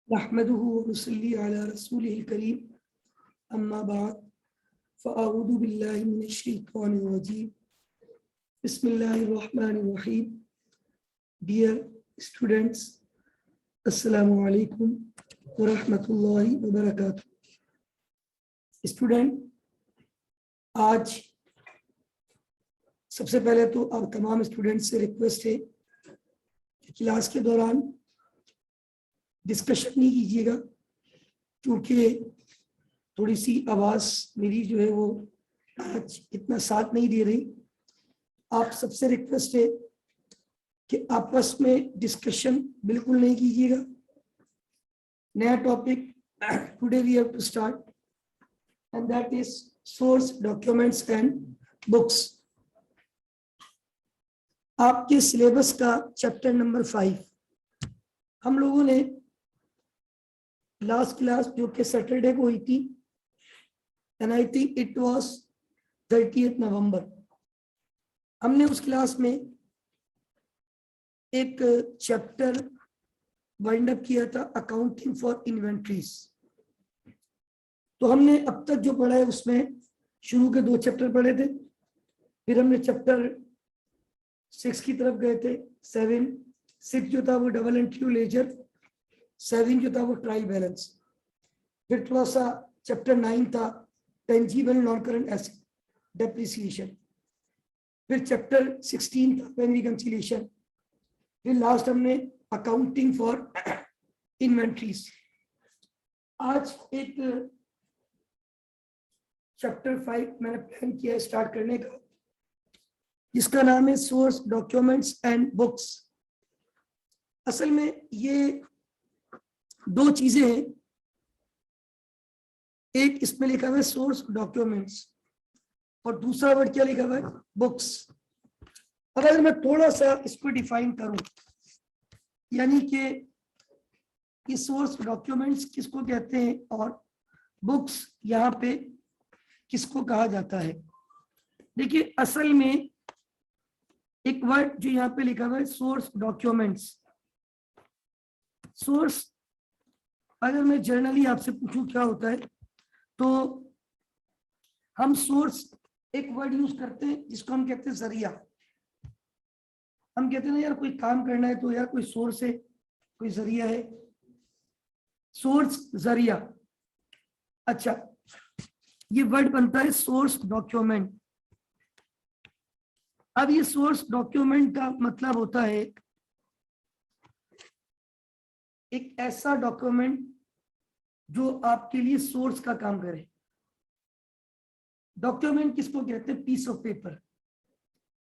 नहमदुहु व नसल्ली अला रसूलिल करीम अम्मा बाद फ़अऊज़ु बिल्लाहि मिनश शैतानिर रजीम बिस्मिल्लाहिर रहमानिर रहीम। डियर स्टूडेंट्स, अस्सलामु अलैकुम व रहमतुल्लाहि व बरकातुहू। स्टूडेंट, आज सबसे पहले तो आप तमाम स्टूडेंट्स से रिक्वेस्ट है कि क्लास के दौरान डिस्कशन नहीं कीजिएगा, क्योंकि थोड़ी सी आवाज़ मेरी जो है वो आज इतना साथ नहीं दे रही। आप सबसे रिक्वेस्ट है कि आपस में डिस्कशन बिल्कुल नहीं कीजिएगा। नया topic today we have to start and that is source documents and books. आपके सिलेबस का चैप्टर नंबर 5 हम लोगों ने लास्ट क्लास जो कि सैटरडे को हुई थी and I think it was 30 नवंबर, हमने उस क्लास में एक चैप्टर वाइंड अप किया था, अकाउंटिंग फॉर इन्वेंट्रीज। तो हमने अब तक जो पढ़ा है उसमें शुरू के 2 चैप्टर पढ़े थे, फिर हमने चैप्टर 6 की तरफ गए थे। 6 जो था वो डबल एंट्री लेजर, 7 जो था वो ट्रायल बैलेंस। फिर थोड़ा सा चैप्टर 9 था tangible non current asset depreciation. फिर चैप्टर 16 था पेन रिकंसिलिएशन। फिर लास्ट हमने अकाउंटिंग फॉर इन्वेंट्रीज। आज एक चैप्टर 5 मैंने प्लान किया है स्टार्ट करने का, जिसका नाम है सोर्स डॉक्यूमेंट्स एंड बुक्स। असल में ये 2 चीजें हैं, एक इसमें लिखा हुआ है सोर्स डॉक्यूमेंट्स और दूसरा वर्ड क्या लिखा हुआ है, बुक्स। अगर मैं थोड़ा सा इसको डिफाइन करूं, यानी कि ये सोर्स डॉक्यूमेंट्स किसको कहते हैं और बुक्स यहाँ पे किसको कहा जाता है। देखिए, असल में एक वर्ड जो यहाँ पे लिखा हुआ है सोर्स डॉक्यूमेंट्स, सोर्स अगर मैं जनरली आपसे पूछूं क्या होता है, तो हम सोर्स एक वर्ड यूज करते हैं जिसको हम कहते हैं जरिया। हम कहते हैं ना यार कोई काम करना है तो यार कोई सोर्स है, कोई जरिया है, सोर्स जरिया। अच्छा, ये वर्ड बनता है सोर्स डॉक्यूमेंट। अब ये सोर्स डॉक्यूमेंट का मतलब होता है एक ऐसा डॉक्यूमेंट जो आपके लिए सोर्स का काम करे। डॉक्यूमेंट किसको कहते हैं, पीस ऑफ पेपर।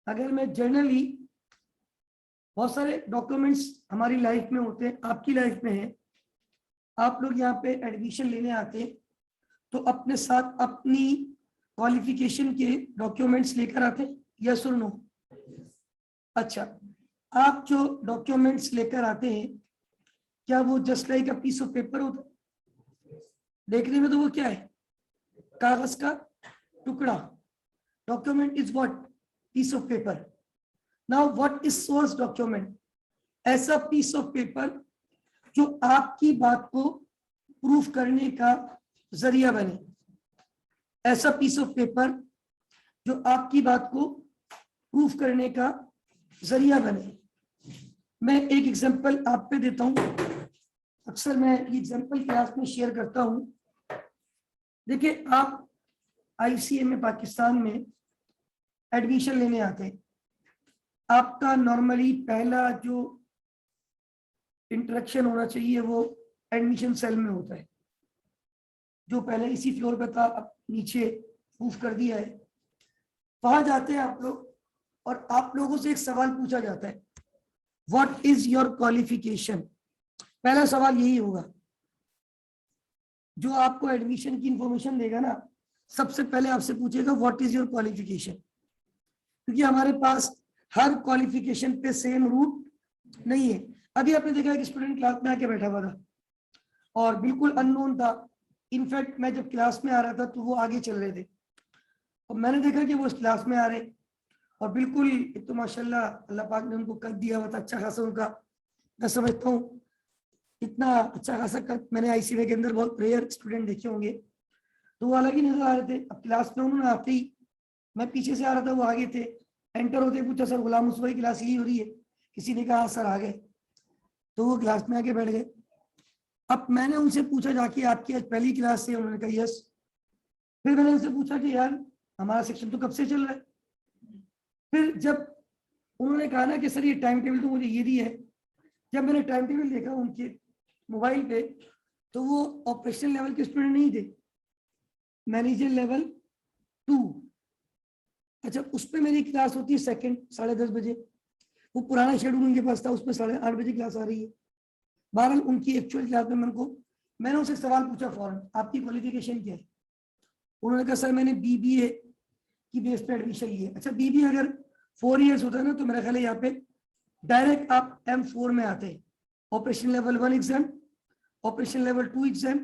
अगर मैं जनरली, बहुत सारे डॉक्यूमेंट्स हमारी लाइफ में होते हैं, आपकी लाइफ में है। आप लोग यहाँ पे एडमिशन लेने आते हैं तो अपने साथ अपनी क्वालिफिकेशन के डॉक्यूमेंट्स लेकर आते हैं, यस और नो? अच्छा, आप जो डॉक्यूमेंट्स लेकर आते हैं क्या वो just like a piece of paper होता है? देखने में तो वो क्या है, कागज का टुकड़ा। Document is what, piece of paper. Now what is source document? ऐसा पीस ऑफ पेपर जो आपकी बात को प्रूफ करने का जरिया बने। ऐसा पीस ऑफ पेपर जो आपकी बात को प्रूफ करने का जरिया बने। मैं एक एग्जांपल आप पे देता हूं, अक्सर मैं ये एग्जांपल क्लास में शेयर करता हूं। देखिए, आप आईसीए में पाकिस्तान में एडमिशन लेने आते हैं। आपका नॉर्मली पहला जो इंटरेक्शन होना चाहिए वो एडमिशन सेल में होता है, जो पहले इसी फ्लोर पे था, अब नीचे मूव कर दिया है। वहां जाते हैं आप लोग और आप लोगों से एक सवाल पूछा जाता है, व्हाट इज योर क्वालिफिकेशन। पहला सवाल यही होगा। जो आपको एडमिशन की इंफॉर्मेशन देगा ना, सबसे पहले आपसे पूछेगा व्हाट इज योर क्वालिफिकेशन, क्योंकि हमारे पास हर क्वालिफिकेशन पे सेम रूट नहीं है। अभी आपने देखा कि स्टूडेंट क्लास में आके बैठा हुआ था और बिल्कुल अननोन था। इनफैक्ट मैं जब क्लास में आ रहा था तो वो आगे चल रहे थे और मैंने देखा कि वो इस क्लास में आ रहे और बिल्कुल, तो माशाल्लाह अल्लाह पाक ने उनको कर दिया हुआ था अच्छा खासा। उनका मैं समझता हूँ इतना अच्छा खासा मैंने आईसीए के अंदर बहुत रेयर स्टूडेंट देखे होंगे, तो वो अलग ही नजर आ रहे थे। अब क्लास में उन्होंने आते ही, मैं पीछे से आ रहा था, वो आगे थे, एंटर होते पूछा सर गुलाम मुस्तफा की क्लास ली हो रही है? किसी ने कहा सर आ गए, तो वो क्लास में आके बैठ गए। अब मैंने उनसे पूछा जाके आपकी आज पहली क्लास से? उन्होंने कहा यस। फिर मैंने उनसे पूछा कि यार हमारा सेक्शन तो कब से चल रहा है? फिर जब उन्होंने कहा ना कि सर ये टाइम टेबल तो मुझे ये दिया है, जब मैंने टाइम टेबल देखा उनके मोबाइल पे, तो वो ऑपरेशनल लेवल के स्टूडेंट नहीं थे, मैनेजर लेवल 2। अच्छा, उस पर मेरी क्लास होती है सेकंड 10:30 बजे, वो पुराना शेड्यूल उनके पास था, उसमें 8:30 बजे क्लास आ रही है। बहरहाल उनकी एक्चुअल क्लास में मैंने उनसे सवाल पूछा फौरन, आपकी क्वालिफिकेशन क्या है? उन्होंने कहा सर मैंने बीबीए की बेस पे एडमिशन लिया। अच्छा, बीबीए अगर 4 इयर्स होता है ना, तो मेरा ख्याल है यहाँ पे डायरेक्ट आप M4 में आते हैं। Operation level 1 exam, operation level 2 exam,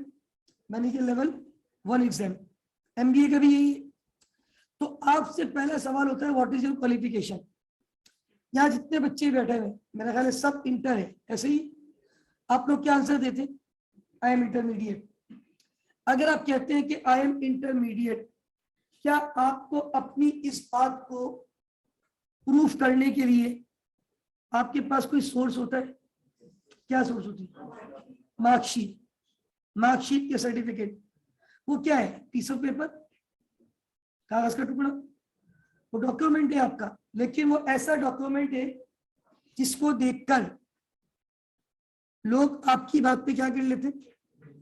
manager level 1 exam. MBA का भी यही है। तो आपसे पहला सवाल होता है व्हाट इज योर क्वालिफिकेशन। यहाँ जितने बच्चे बैठे हुए मेरा ख्याल है सब इंटर है, ऐसे ही आप लोग क्या आंसर देते? I am intermediate. अगर आप कहते हैं कि आई एम इंटरमीडिएट, क्या आपको अपनी इस बात को प्रूफ करने के लिए आपके पास कोई सोर्स होता है? क्या सोर्स होती है? मार्कशीट, मार्कशीट या सर्टिफिकेट। वो क्या है? पीस ऑफ पेपर, कागज का टुकड़ा, वो डॉक्यूमेंट है आपका। लेकिन वो ऐसा डॉक्यूमेंट है जिसको देखकर लोग आपकी बात पे क्या कर लेते?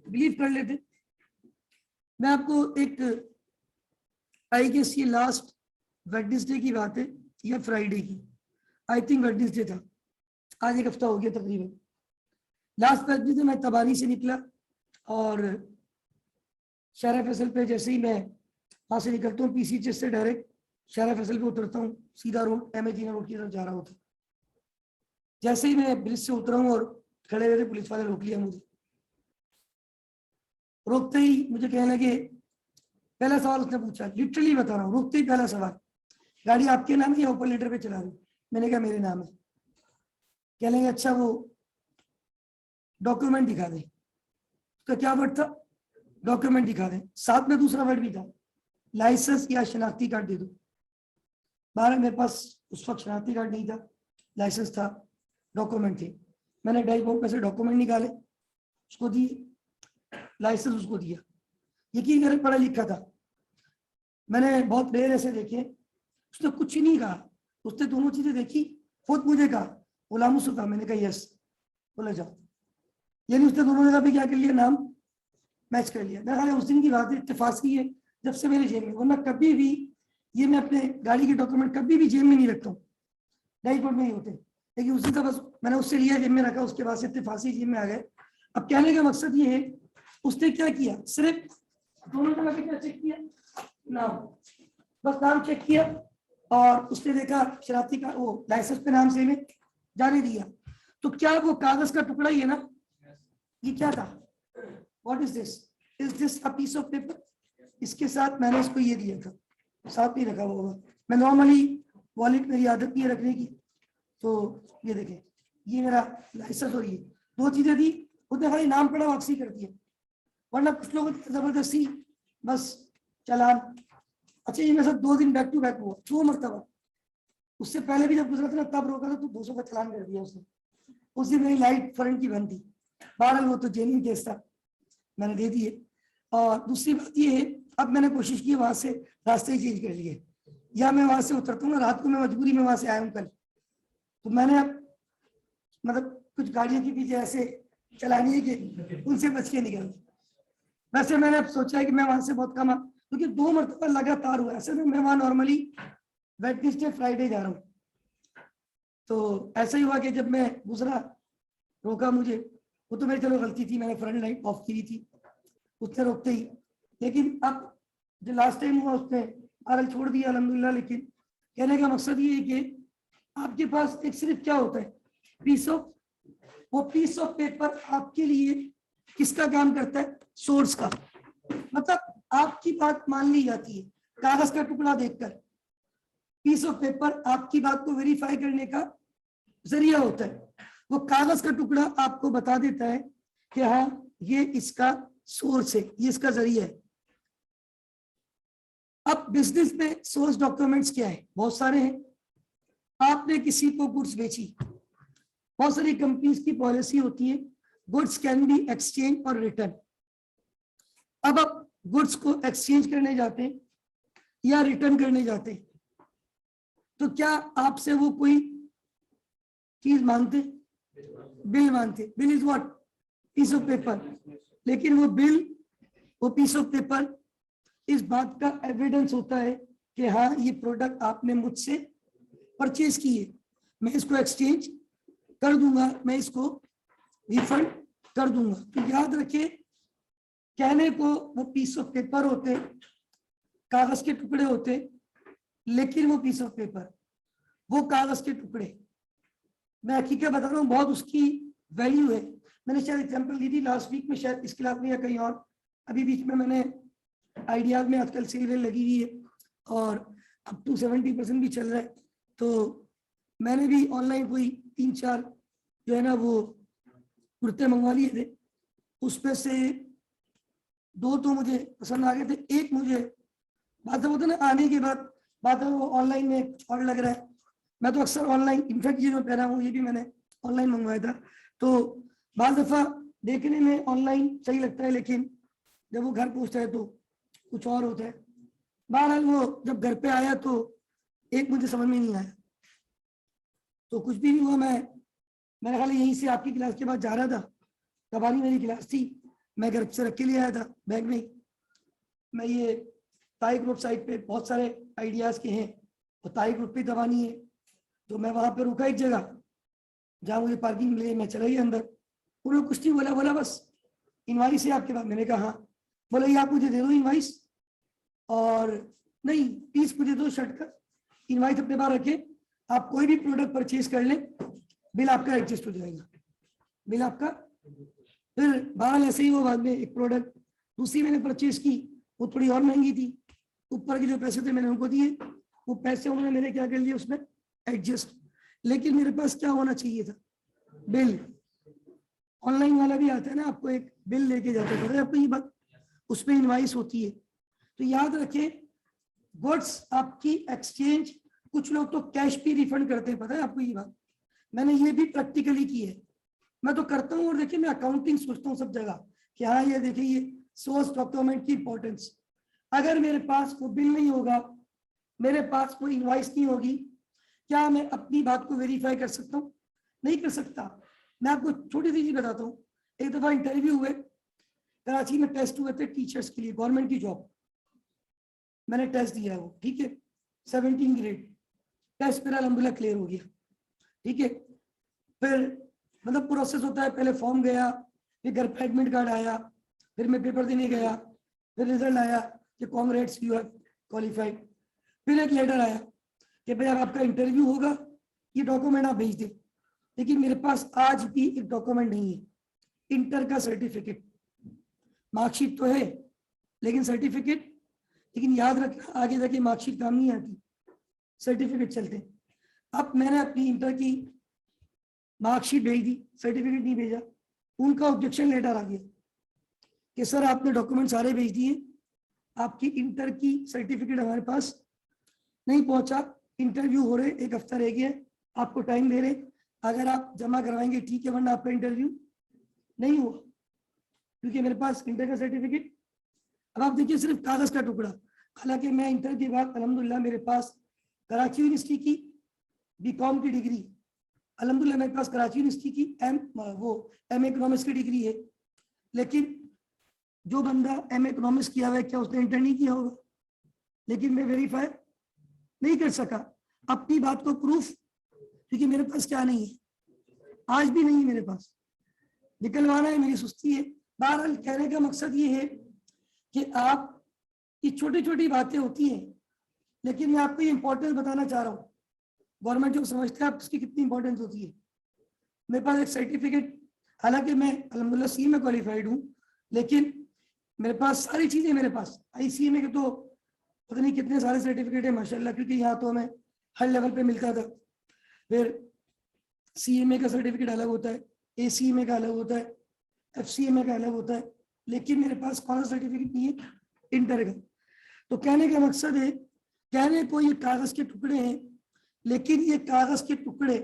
बिलीव कर लेते। मैं आपको एक, आई गेस ये लास्ट वेडनेसडे की बात है या फ्राइडे की, आई थिंक वेडनेसडे था, आज एक हफ्ता हो गया तकरीबन। लास्ट वेडनेसडे मैं तबारी से निकला और शहर फैसल पे जैसे ही मैं वहां से निकलता हूँ, पीसी चेस से डायरेक्ट शहर फैसल पे उतरता हूँ, सीधा रोड MA जीना रोड की तरफ जा रहा होता। जैसे ही मैं ब्रिज से उतरा हूँ और खड़े हुए थे, पुलिस वाले रोक लिया मुझे। रोकते ही मुझे कहने लगे, पहला सवाल उसने पूछा, लिटरली बता रहा हूँ, रोकते ही पहला सवाल, गाड़ी आपके नाम है या ऊपर लीटर पे चला रही? मैंने कहा मेरे नाम है। कह लेंगे अच्छा वो डॉक्यूमेंट दिखा दे। उसका क्या वर्ड था? डॉक्यूमेंट दिखा दे। साथ में दूसरा वर्ड भी था, लाइसेंस या शनाख्ती कार्ड दे दो। बारह मेरे पास उस वक्त शनाख्ती कार्ड नहीं था, लाइसेंस था, डॉक्यूमेंट थे। मैंने डाइस बॉक्स में से डॉक्यूमेंट निकाले, उसको दिए, लाइसेंस उसको दिया। यकीन करें पढ़ा लिखा था, मैंने बहुत देर ऐसे देखे, उसने कुछ नहीं कहा। उसने दोनों चीजें देखी, खुद मुझे कहा गुलाम मुस्तफा, मैंने कहा यस, बोले जाओ। यानी उसने दोनों जगह पे क्या कर लिया? नाम मैच कर लिया। मेरा ख्याल है उस दिन की बात है, इत्तेफाक की है, जब से मेरे जेब में, वरना कभी भी ये मैं अपने गाड़ी के डॉक्यूमेंट कभी भी जेब में नहीं रखता हूँ, डैशबोर्ड में ही होते। लेकिन उसी का बस मैंने उससे लिया, जेब में रखा, उसके बाद से इत्तेफाक जेब में आ गए। अब कहने का मकसद ये है, उसने क्या किया? सिर्फ दोनों जगह पे क्या चेक किया? नाम, बस नाम चेक किया और उसने देखा शरारती का वो लाइसेंस पे नाम से में जाने दिया। तो क्या वो कागज का टुकड़ा ही है ना? ये क्या था? What is this? Is this a piece of paper? इसके साथ मैंने इसको ये दिया था, साथ नहीं रखा हुआ होगा। मैं नॉर्मली वॉलेट मेरी आदत नहीं है रखने की, तो ये देखें, ये मेरा लाइसेंस और ये दो चीजें थी। उसने खाली नाम पड़ा, वापसी कर दिया। वरना कुछ लोग जबरदस्ती बस चालान। अच्छा, ये मेरे साथ 2 दिन बैक टू बैक हुआ, 2 मरतबा। उससे पहले भी जब गुजरा था ना, तब रोका था तो 200 का चालान कर दिया उसने। उस दिन मेरी लाइट फ्रंट की बंद थी। बहरहाल वो तो जेन्युइन केस था, मैंने दे दिए। और दूसरी बात ये है, अब मैंने कोशिश की वहां से रास्ते ही चेंज कर लिए, या मैं वहां से उतरता हूँ ना रात को, मैं मजबूरी में वहां से आया हूँ कल, तो मैंने अब मतलब कुछ गाड़ियों के पीछे ऐसे चलानी है कि उनसे बच के निकल। वैसे मैंने अब सोचा है कि मैं वहां से बहुत कम, क्योंकि 2 मरतबा लगातार हुआ। ऐसे में मैं वहां नॉर्मली वेडनेसडे फ्राइडे जा रहा हूँ, तो ऐसा ही हुआ कि जब मैं गुजरा, रोका मुझे, वो तो मेरी चलो गलती थी, मैंने फ्रंट लाइट ऑफ की थी, उसने रोकते ही। लेकिन अब जो लास्ट टाइम हुआ उसने आरल छोड़ दिया अल्हम्दुलिल्लाह। लेकिन कहने का मकसद ये है कि आपके पास एक सिर्फ क्या होता है? पीस ऑफ, वो पीस ऑफ पेपर आपके लिए किसका काम करता है? सोर्स का। मतलब आपकी बात मान ली जाती है कागज का टुकड़ा देखकर। पीस ऑफ पेपर आपकी बात को वेरीफाई करने का जरिया होता है। वो कागज का टुकड़ा आपको बता देता है कि हाँ ये इसका सोर्स है, ये इसका जरिया है। अब बिजनेस में सोर्स डॉक्यूमेंट्स क्या है? बहुत सारे हैं। आपने किसी को गुड्स बेची, बहुत सारी कंपनीज की पॉलिसी होती है गुड्स कैन बी एक्सचेंज और रिटर्न। अब आप गुड्स को एक्सचेंज करने जाते हैं या रिटर्न करने जाते हैं, तो क्या आपसे वो कोई चीज मांगते? बिल मांगते। Bill is what? Piece of paper. लेकिन वो बिल, वो पीस ऑफ पेपर इस बात का एविडेंस होता है कि हाँ ये प्रोडक्ट आपने मुझसे परचेज की है, मैं इसको एक्सचेंज कर दूंगा, मैं इसको रिफंड कर दूंगा। तो याद रखिए, कहने को वो पीस ऑफ पेपर होते, कागज के टुकड़े होते, लेकिन वो पीस ऑफ पेपर, वो कागज के टुकड़े, मैं हकीकत बता रहा हूँ, बहुत उसकी वैल्यू है। मैंने शायद एग्जांपल दी थी लास्ट वीक में, शायद इस क्लास में या कहीं और। अभी बीच में मैंने आइडियाज में आजकल सेल लगी हुई है और अप टू 70% भी चल रहा है। तो मैंने भी ऑनलाइन कोई 3-4 जो है ना वो कुर्ते मंगवा लिए थे, उसमें से 2 तो मुझे पसंद आ गए थे, एक मुझे बात होता ना आने के बाद बात है वो ऑनलाइन में कुछ और लग रहा है। मैं तो अक्सर ऑनलाइन, इनफैक्ट ये जो पहना हूँ ये भी मैंने ऑनलाइन मंगवाया था। तो बाज़ दफ़ा देखने में ऑनलाइन सही लगता है, लेकिन जब वो घर पहुँचता है तो कुछ और होता है। बहरहाल वो जब घर पे आया तो एक मुझे समझ में नहीं आया, तो कुछ भी नहीं हुआ। मेरे ख्याल यहीं से आपकी क्लास के बाद जा रहा था, तबानी मेरी क्लास थी, मैं घर से रख के ले आया था बैग में। मैं ये ताई ग्रुप साइट पे बहुत सारे आइडियाज़ के हैं और ताई ग्रुप पे तबानी है, तो मैं वहाँ पे रुका एक जगह जहाँ मुझे पार्किंग मिले, मैं चला गया अंदर। उन्होंने कुछ नहीं बोला, बोला बस इनवाइस है आपके पास? मैंने कहा हाँ। बोला ये आप मुझे दे दो इनवाइस, और नहीं पीस मुझे दो शर्ट का, इनवाइस अपने पास रखे, आप कोई भी प्रोडक्ट परचेज कर लें, बिल आपका एडजस्ट हो जाएगा, बिल आपका। फिर बाहर ऐसे ही वो बाद में एक प्रोडक्ट दूसरी मैंने परचेज की, वो थोड़ी और महंगी थी, ऊपर के जो पैसे थे मैंने उनको दिए, वो पैसे उन्होंने मैंने क्या कर लिया उसमें एडजस्ट। लेकिन मेरे पास क्या होना चाहिए था? बिल। ऑनलाइन वाला भी आता है ना, आपको एक बिल लेके जाता है, आपको ये बात, उसमें इनवाइस होती है। तो याद रखें, गुड्स आपकी एक्सचेंज, कुछ लोग तो कैश भी रिफंड करते हैं, पता है आपको ये बात? मैंने ये भी प्रैक्टिकली की है, मैं तो करता हूँ। और देखिए मैं अकाउंटिंग सोचता हूँ सब जगह कि हाँ ये देखिए ये सोर्स डॉक्यूमेंट की इंपॉर्टेंस। अगर मेरे पास वो बिल नहीं होगा, मेरे पास वो इनवाइस नहीं होगी, क्या मैं अपनी बात को वेरीफाई कर सकता हूँ? नहीं कर सकता। मैं आपको छोटी सी चीज बताता हूँ। एक दफा इंटरव्यू हुए कराची में, टेस्ट हुए थे टीचर्स के लिए, गवर्नमेंट की जॉब। मैंने टेस्ट दिया वो, ठीक है, 17 ग्रेड टेस्ट मेरा अल्हम्दुलिल्लाह क्लियर हो गया, ठीक है। फिर मतलब प्रोसेस होता है, पहले फॉर्म गया, फिर घर पे एडमिट कार्ड आया, फिर मैं पेपर देने गया, फिर रिजल्ट आया कि कांग्रेट्स यू हैव क्वालिफाइड। फिर एक लेटर आया कि भाई अब आपका इंटरव्यू होगा, ये डॉक्यूमेंट आप भेज दें। लेकिन मेरे पास आज भी एक डॉक्यूमेंट नहीं है, इंटर का सर्टिफिकेट। मार्कशीट तो है लेकिन सर्टिफिकेट, लेकिन याद रखना आगे जाके मार्कशीट काम नहीं आती, सर्टिफिकेट चलते। अब मैंने अपनी इंटर की मार्कशीट भेज दी, सर्टिफिकेट नहीं भेजा। उनका ऑब्जेक्शन लेटर आ गया कि सर आपने डॉक्यूमेंट सारे भेज दिए, आपकी इंटर की सर्टिफिकेट हमारे पास नहीं पहुंचा, इंटरव्यू हो रहे, 1 हफ्ता रह गया, आपको टाइम दे रहे, अगर आप जमा करवाएंगे ठीक है, वरना आपका इंटरव्यू नहीं हुआ, क्योंकि मेरे पास इंटर का सर्टिफिकेट। अब आप देखिए सिर्फ कागज का टुकड़ा। हालांकि मैं इंटर के बाद अल्हम्दुलिल्लाह मेरे पास कराची यूनिवर्सिटी की बीकॉम की डिग्री, अल्हम्दुलिल्लाह मेरे पास कराची यूनिवर्सिटी की एम इकोनॉमिक्स की डिग्री है। लेकिन जो बंदा एम इकोनॉमिक्स किया हुआ है, क्या उसने इंटर नहीं किया होगा? लेकिन मैं वेरीफाई नहीं कर सका अपनी बात को प्रूफ, क्योंकि मेरे पास क्या नहीं है, आज भी नहीं है मेरे पास, निकलवाना है, मेरी सुस्ती है। बहरहाल कहने का मकसद ये है कि आप ये छोटी छोटी बातें होती हैं, लेकिन मैं आपको ये इंपॉर्टेंस बताना चाह रहा हूँ। गवर्नमेंट जो समझते हैं आप उसकी कितनी इंपॉर्टेंस होती है। मेरे पास एक सर्टिफिकेट, हालांकि मैं अल्हम्दुलिल्लाह सी में क्वालिफाइड हूँ, लेकिन मेरे पास सारी चीजें, मेरे पास ICMA के तो पता नहीं कितने सारे सर्टिफिकेट है माशाल्लाह, क्योंकि यहाँ तो हमें हर लेवल पे मिलता था। फिर CMA का सर्टिफिकेट अलग होता है, ACMA का अलग होता है, FCMA का अलग होता है, लेकिन मेरे पास कौन सा सर्टिफिकेट नहीं है, इंटर का। तो कहने का मकसद है, कहने को ये कागज के टुकड़े हैं, लेकिन ये कागज के टुकड़े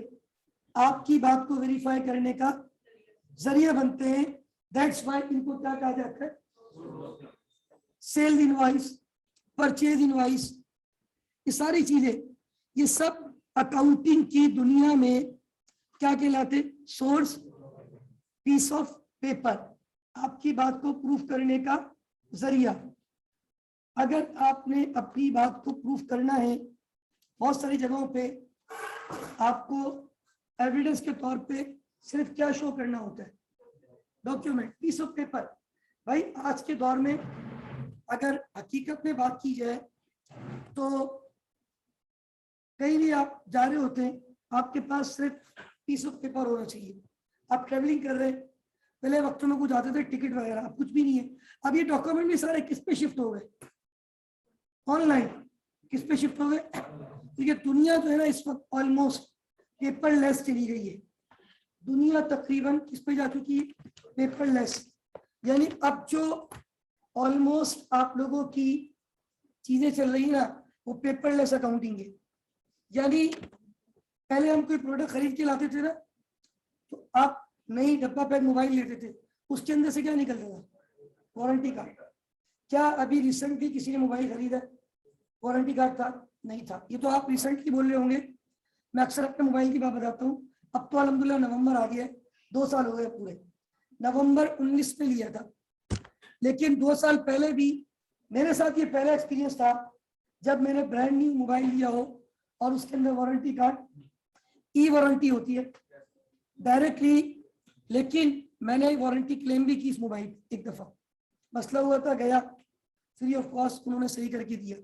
आपकी बात को वेरीफाई करने का जरिया बनते हैं। दैट्स वाई इनको क्या कहा जाता है, सेल इनवॉइस, परचेज इनवॉइस, ये सारी चीजें, ये सब अकाउंटिंग की दुनिया में क्या कहलाते, सोर्स पीस ऑफ पेपर, आपकी बात को प्रूफ करने का जरिया। अगर आपने अपनी बात को प्रूफ करना है, बहुत सारी जगहों पे आपको एविडेंस के तौर पे सिर्फ क्या शो करना होता है, डॉक्यूमेंट, पीस ऑफ पेपर। भाई आज के दौर में अगर हकीकत में बात की जाए तो कहीं भी आप जा रहे होते हैं, आपके पास सिर्फ पीस ऑफ पेपर होना चाहिए। आप ट्रेवलिंग कर रहे हैं, पहले वक्तों में कुछ आते थे टिकट वगैरह, अब कुछ भी नहीं है। अब ये डॉक्यूमेंट भी सारे किस पे शिफ्ट हो गए, ऑनलाइन। किस पे शिफ्ट हो गए, क्योंकि दुनिया जो है ना इस वक्त ऑलमोस्ट पेपरलेस चली गई है। दुनिया तकरीबन किस पे जा चुकी है, पेपरलेस। यानी अब जो ऑलमोस्ट आप लोगों की चीजें चल रही है ना, वो पेपरलेस अकाउंटिंग है। यानी पहले हम कोई प्रोडक्ट खरीद के लाते थे ना, तो आप नई डब्बा पैक मोबाइल लेते थे, उसके अंदर से क्या निकलता था, वारंटी कार्ड। क्या अभी रिसेंटली किसी ने मोबाइल खरीदा, वारंटी कार्ड था, नहीं था। ये तो आप रिसेंटली बोल रहे होंगे, मैं अक्सर अपने मोबाइल की बात बताता हूँ। अब तो अल्हम्दुलिल्लाह नवंबर आ गया है, 2 साल हो गए पूरे। नवंबर 19 में लिया था, लेकिन 2 साल पहले भी मेरे साथ ये पहला एक्सपीरियंस था जब मैंने ब्रांड न्यू मोबाइल लिया हो और उसके अंदर वारंटी कार्ड, ई वारंटी होती है डायरेक्टली। लेकिन मैंने वारंटी क्लेम भी की इस मोबाइल, एक दफा मसला हुआ था, गया फ्री ऑफ कॉस्ट, उन्होंने सही करके दिया।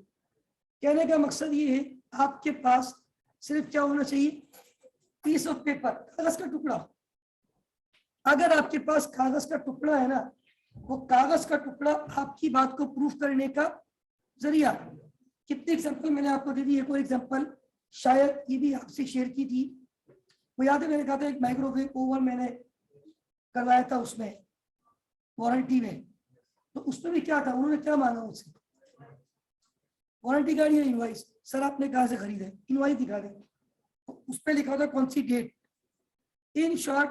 कहने का मकसद ये है, आपके पास सिर्फ क्या होना चाहिए, पीस ऑफ पेपर, कागज का टुकड़ा। अगर आपके पास कागज का टुकड़ा है ना, वो कागज का टुकड़ा आपकी बात को प्रूफ करने का जरिया। कितने एग्जांपल मैंने आपको दे दी। एक और एग्जांपल शायद ये भी आपसे शेयर की थी, वो याद है, मैंने कहा था एक माइक्रोवेव ओवन मैंने करवाया था उसमें वारंटी में। तो उसमें भी क्या था, उन्होंने क्या मांगा मुझसे, वारंटी कार्ड या इनवॉइस। सर आपने कहाँ से खरीदा है, इनवॉइस दिखा दें। तो उस पर लिखा होता कौन सी डेट। इन शॉर्ट,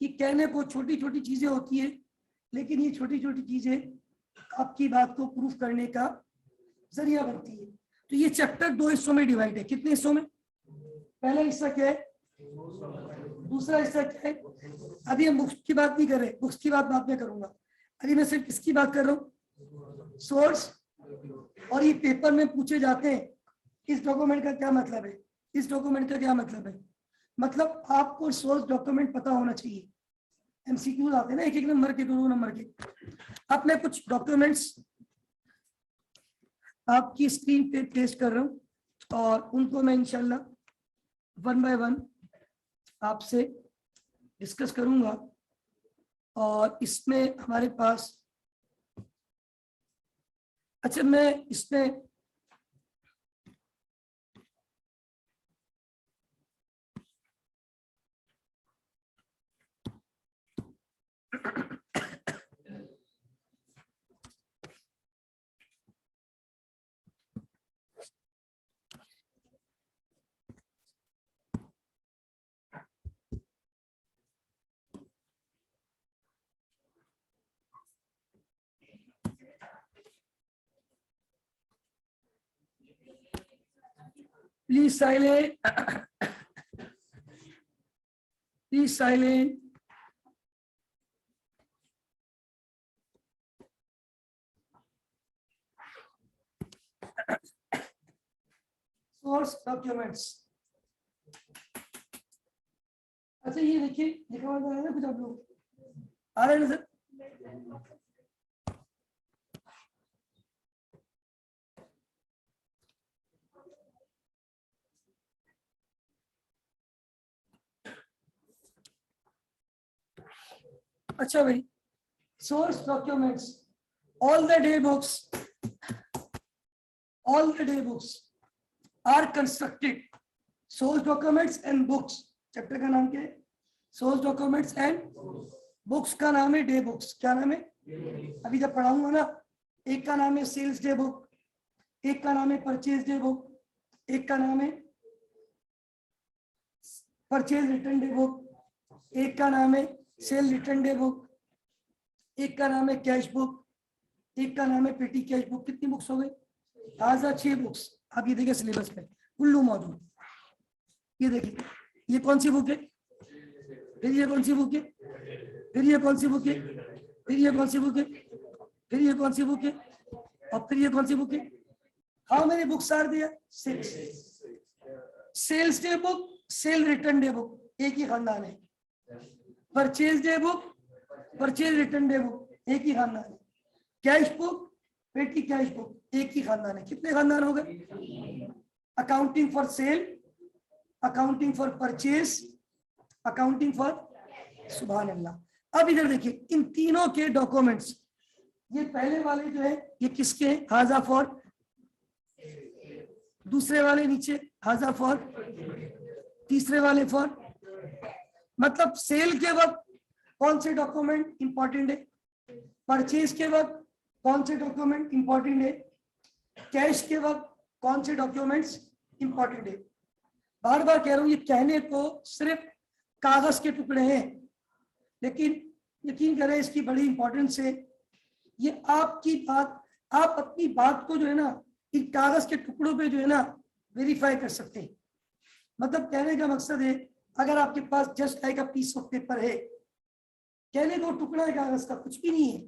ये कहने को छोटी छोटी चीजें होती है, लेकिन ये छोटी छोटी चीजें आपकी बात को प्रूफ करने का जरिया बनती है। तो ये चैप्टर 2 हिस्सों में डिवाइड है। कितने हिस्सों में, पहला हिस्सा क्या है, दूसरा हिस्सा क्या है। अभी हम बुक्स की बात नहीं कर रहे, बुक्स की बात बाद में करूंगा। अभी मैं सिर्फ किसकी बात कर रहा हूँ, सोर्स। और ये पेपर में पूछे जाते हैं, इस डॉक्यूमेंट का क्या मतलब है, इस डॉक्यूमेंट का क्या मतलब है। मतलब आपको सोर्स डॉक्यूमेंट पता होना चाहिए। एमसीक्यूज आते हैं ना, 1-1 नंबर के, 2-2 नंबर के। अब मैं कुछ डॉक्यूमेंट्स आपकी स्क्रीन पे पेस्ट कर रहा हूँ और उनको मैं इंशाल्लाह 1 बाय 1 आपसे डिस्कस करूंगा। और इसमें हमारे पास, अच्छा मैं इसमें please silent, please silent. Source documents. अच्छा ये देखिए, लिखा हुआ है ना कुछ, आप लोग आ रहे हैं ना सर। अच्छा भाई, source documents, all the day books are constructed, source documents and books, chapter का नाम क्या है, source documents and बुक्स का नाम है डे बुक्स। क्या नाम है? अभी जब पढ़ाऊंगा ना, एक का नाम है सेल्स डे बुक, एक का नाम है परचेज डे बुक, एक का नाम है परचेज रिटर्न डे बुक, एक का नाम है सेल रिटर्न डे बुक, एक का नाम है कैश बुक, एक का नाम है पेटी कैश बुक। कितनी बुक्स हो गई? ताजा 6 बुक्स। आप ये देखिए सिलेबस पे कुल्लू मौजूद। ये देखिए, ये कौन सी बुक है? फिर ये कौन सी बुक है? फिर ये कौन सी बुक है? फिर ये कौन सी बुक है? फिर ये कौन सी बुक है? और फिर ये कौन सी बुक है? How many books are there? 6। Sales day book, sale return day book, एक ही खानदान है। Purchase day book, purchase return day book, एक ही खानदान है। Cash book, petty cash book, एक ही खानदान है। कितने खानदान हो गए? Accounting for sale, accounting for purchase, accounting for, सुभान अल्लाह। अब इधर देखिए, इन तीनों के डॉक्यूमेंट्स, ये पहले वाले जो है ये किसके हैं? हाजा फॉर। दूसरे वाले नीचे हाजा फॉर, तीसरे वाले फॉर। मतलब सेल के वक्त कौन से डॉक्यूमेंट इंपॉर्टेंट है, परचेज के वक्त कौन से डॉक्यूमेंट इंपॉर्टेंट है, कैश के वक्त कौन से डॉक्यूमेंट्स इंपॉर्टेंट है। बार बार कह रहा हूं, ये कहने को सिर्फ कागज के टुकड़े हैं, लेकिन यकीन करें इसकी बड़ी इंपॉर्टेंस है। ये आपकी बात, आप अपनी बात को जो है ना इन कागज के टुकड़ों पे जो है ना वेरीफाई कर सकते हैं। मतलब कहने का मकसद है, अगर आपके पास just like a piece of paper है, कहने को टुकड़ा है कागज का, कुछ भी नहीं है,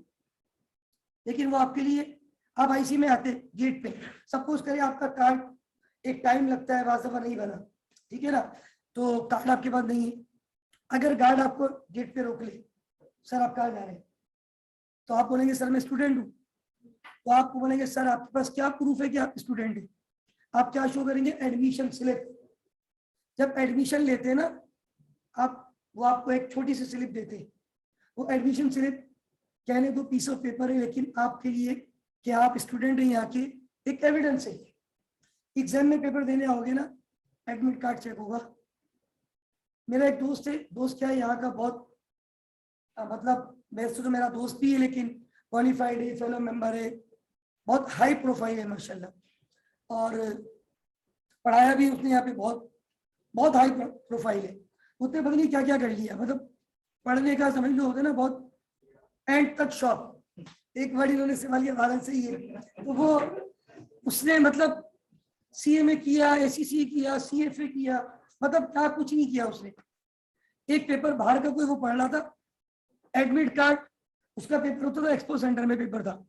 लेकिन वो आपके लिए, आप आईसी में आते गेट पे, सपोज करें आपका कार्ड एक टाइम लगता है, वास्तव नहीं बना, ठीक है ना, तो कार्ड आपके पास नहीं है। अगर गार्ड आपको गेट पे रोक ले, सर आप कहाँ जा रहे हैं, तो आप बोलेंगे सर मैं स्टूडेंट हूँ। तो आपको बोलेंगे सर आपके पास क्या प्रूफ है कि आप स्टूडेंट हैं? आप क्या शो करेंगे? Admission slip. जब एडमिशन लेते हैं ना आप, वो आपको एक छोटी सी स्लिप देते हैं। वो एडमिशन स्लिप कहने को पीस ऑफ पेपर है, लेकिन आपके लिए कि आप स्टूडेंट हैं यहाँ के एक एविडेंस है। एग्जाम में पेपर देने आओगे ना, एडमिट कार्ड चेक होगा। मेरा एक दोस्त है, दोस्त क्या है यहाँ का, बहुत मतलब वैसे तो मेरा दोस्त भी है, लेकिन क्वालिफाइड है, फेलो मेंबर है, बहुत हाई प्रोफाइल है माशाल्लाह, और पढ़ाया भी उसने यहाँ पे, बहुत बहुत हाई प्रोफाइल है। उसने पता नहीं क्या क्या कर लिया, मतलब पढ़ने का समझ लो होता है ना, बहुत एंड तक शॉप। एक वर्ड इन्होंने इस्तेमाल किया, भारत से ही है, तो वो उसने मतलब सीए में किया, एसीसी किया, सीएफए किया, मतलब क्या कुछ नहीं किया उसने। एक पेपर बाहर का कोई वो पढ़ रहा था, एडमिट कार्ड उसका पेपर होता था, एक्सपो सेंटर में पेपर था।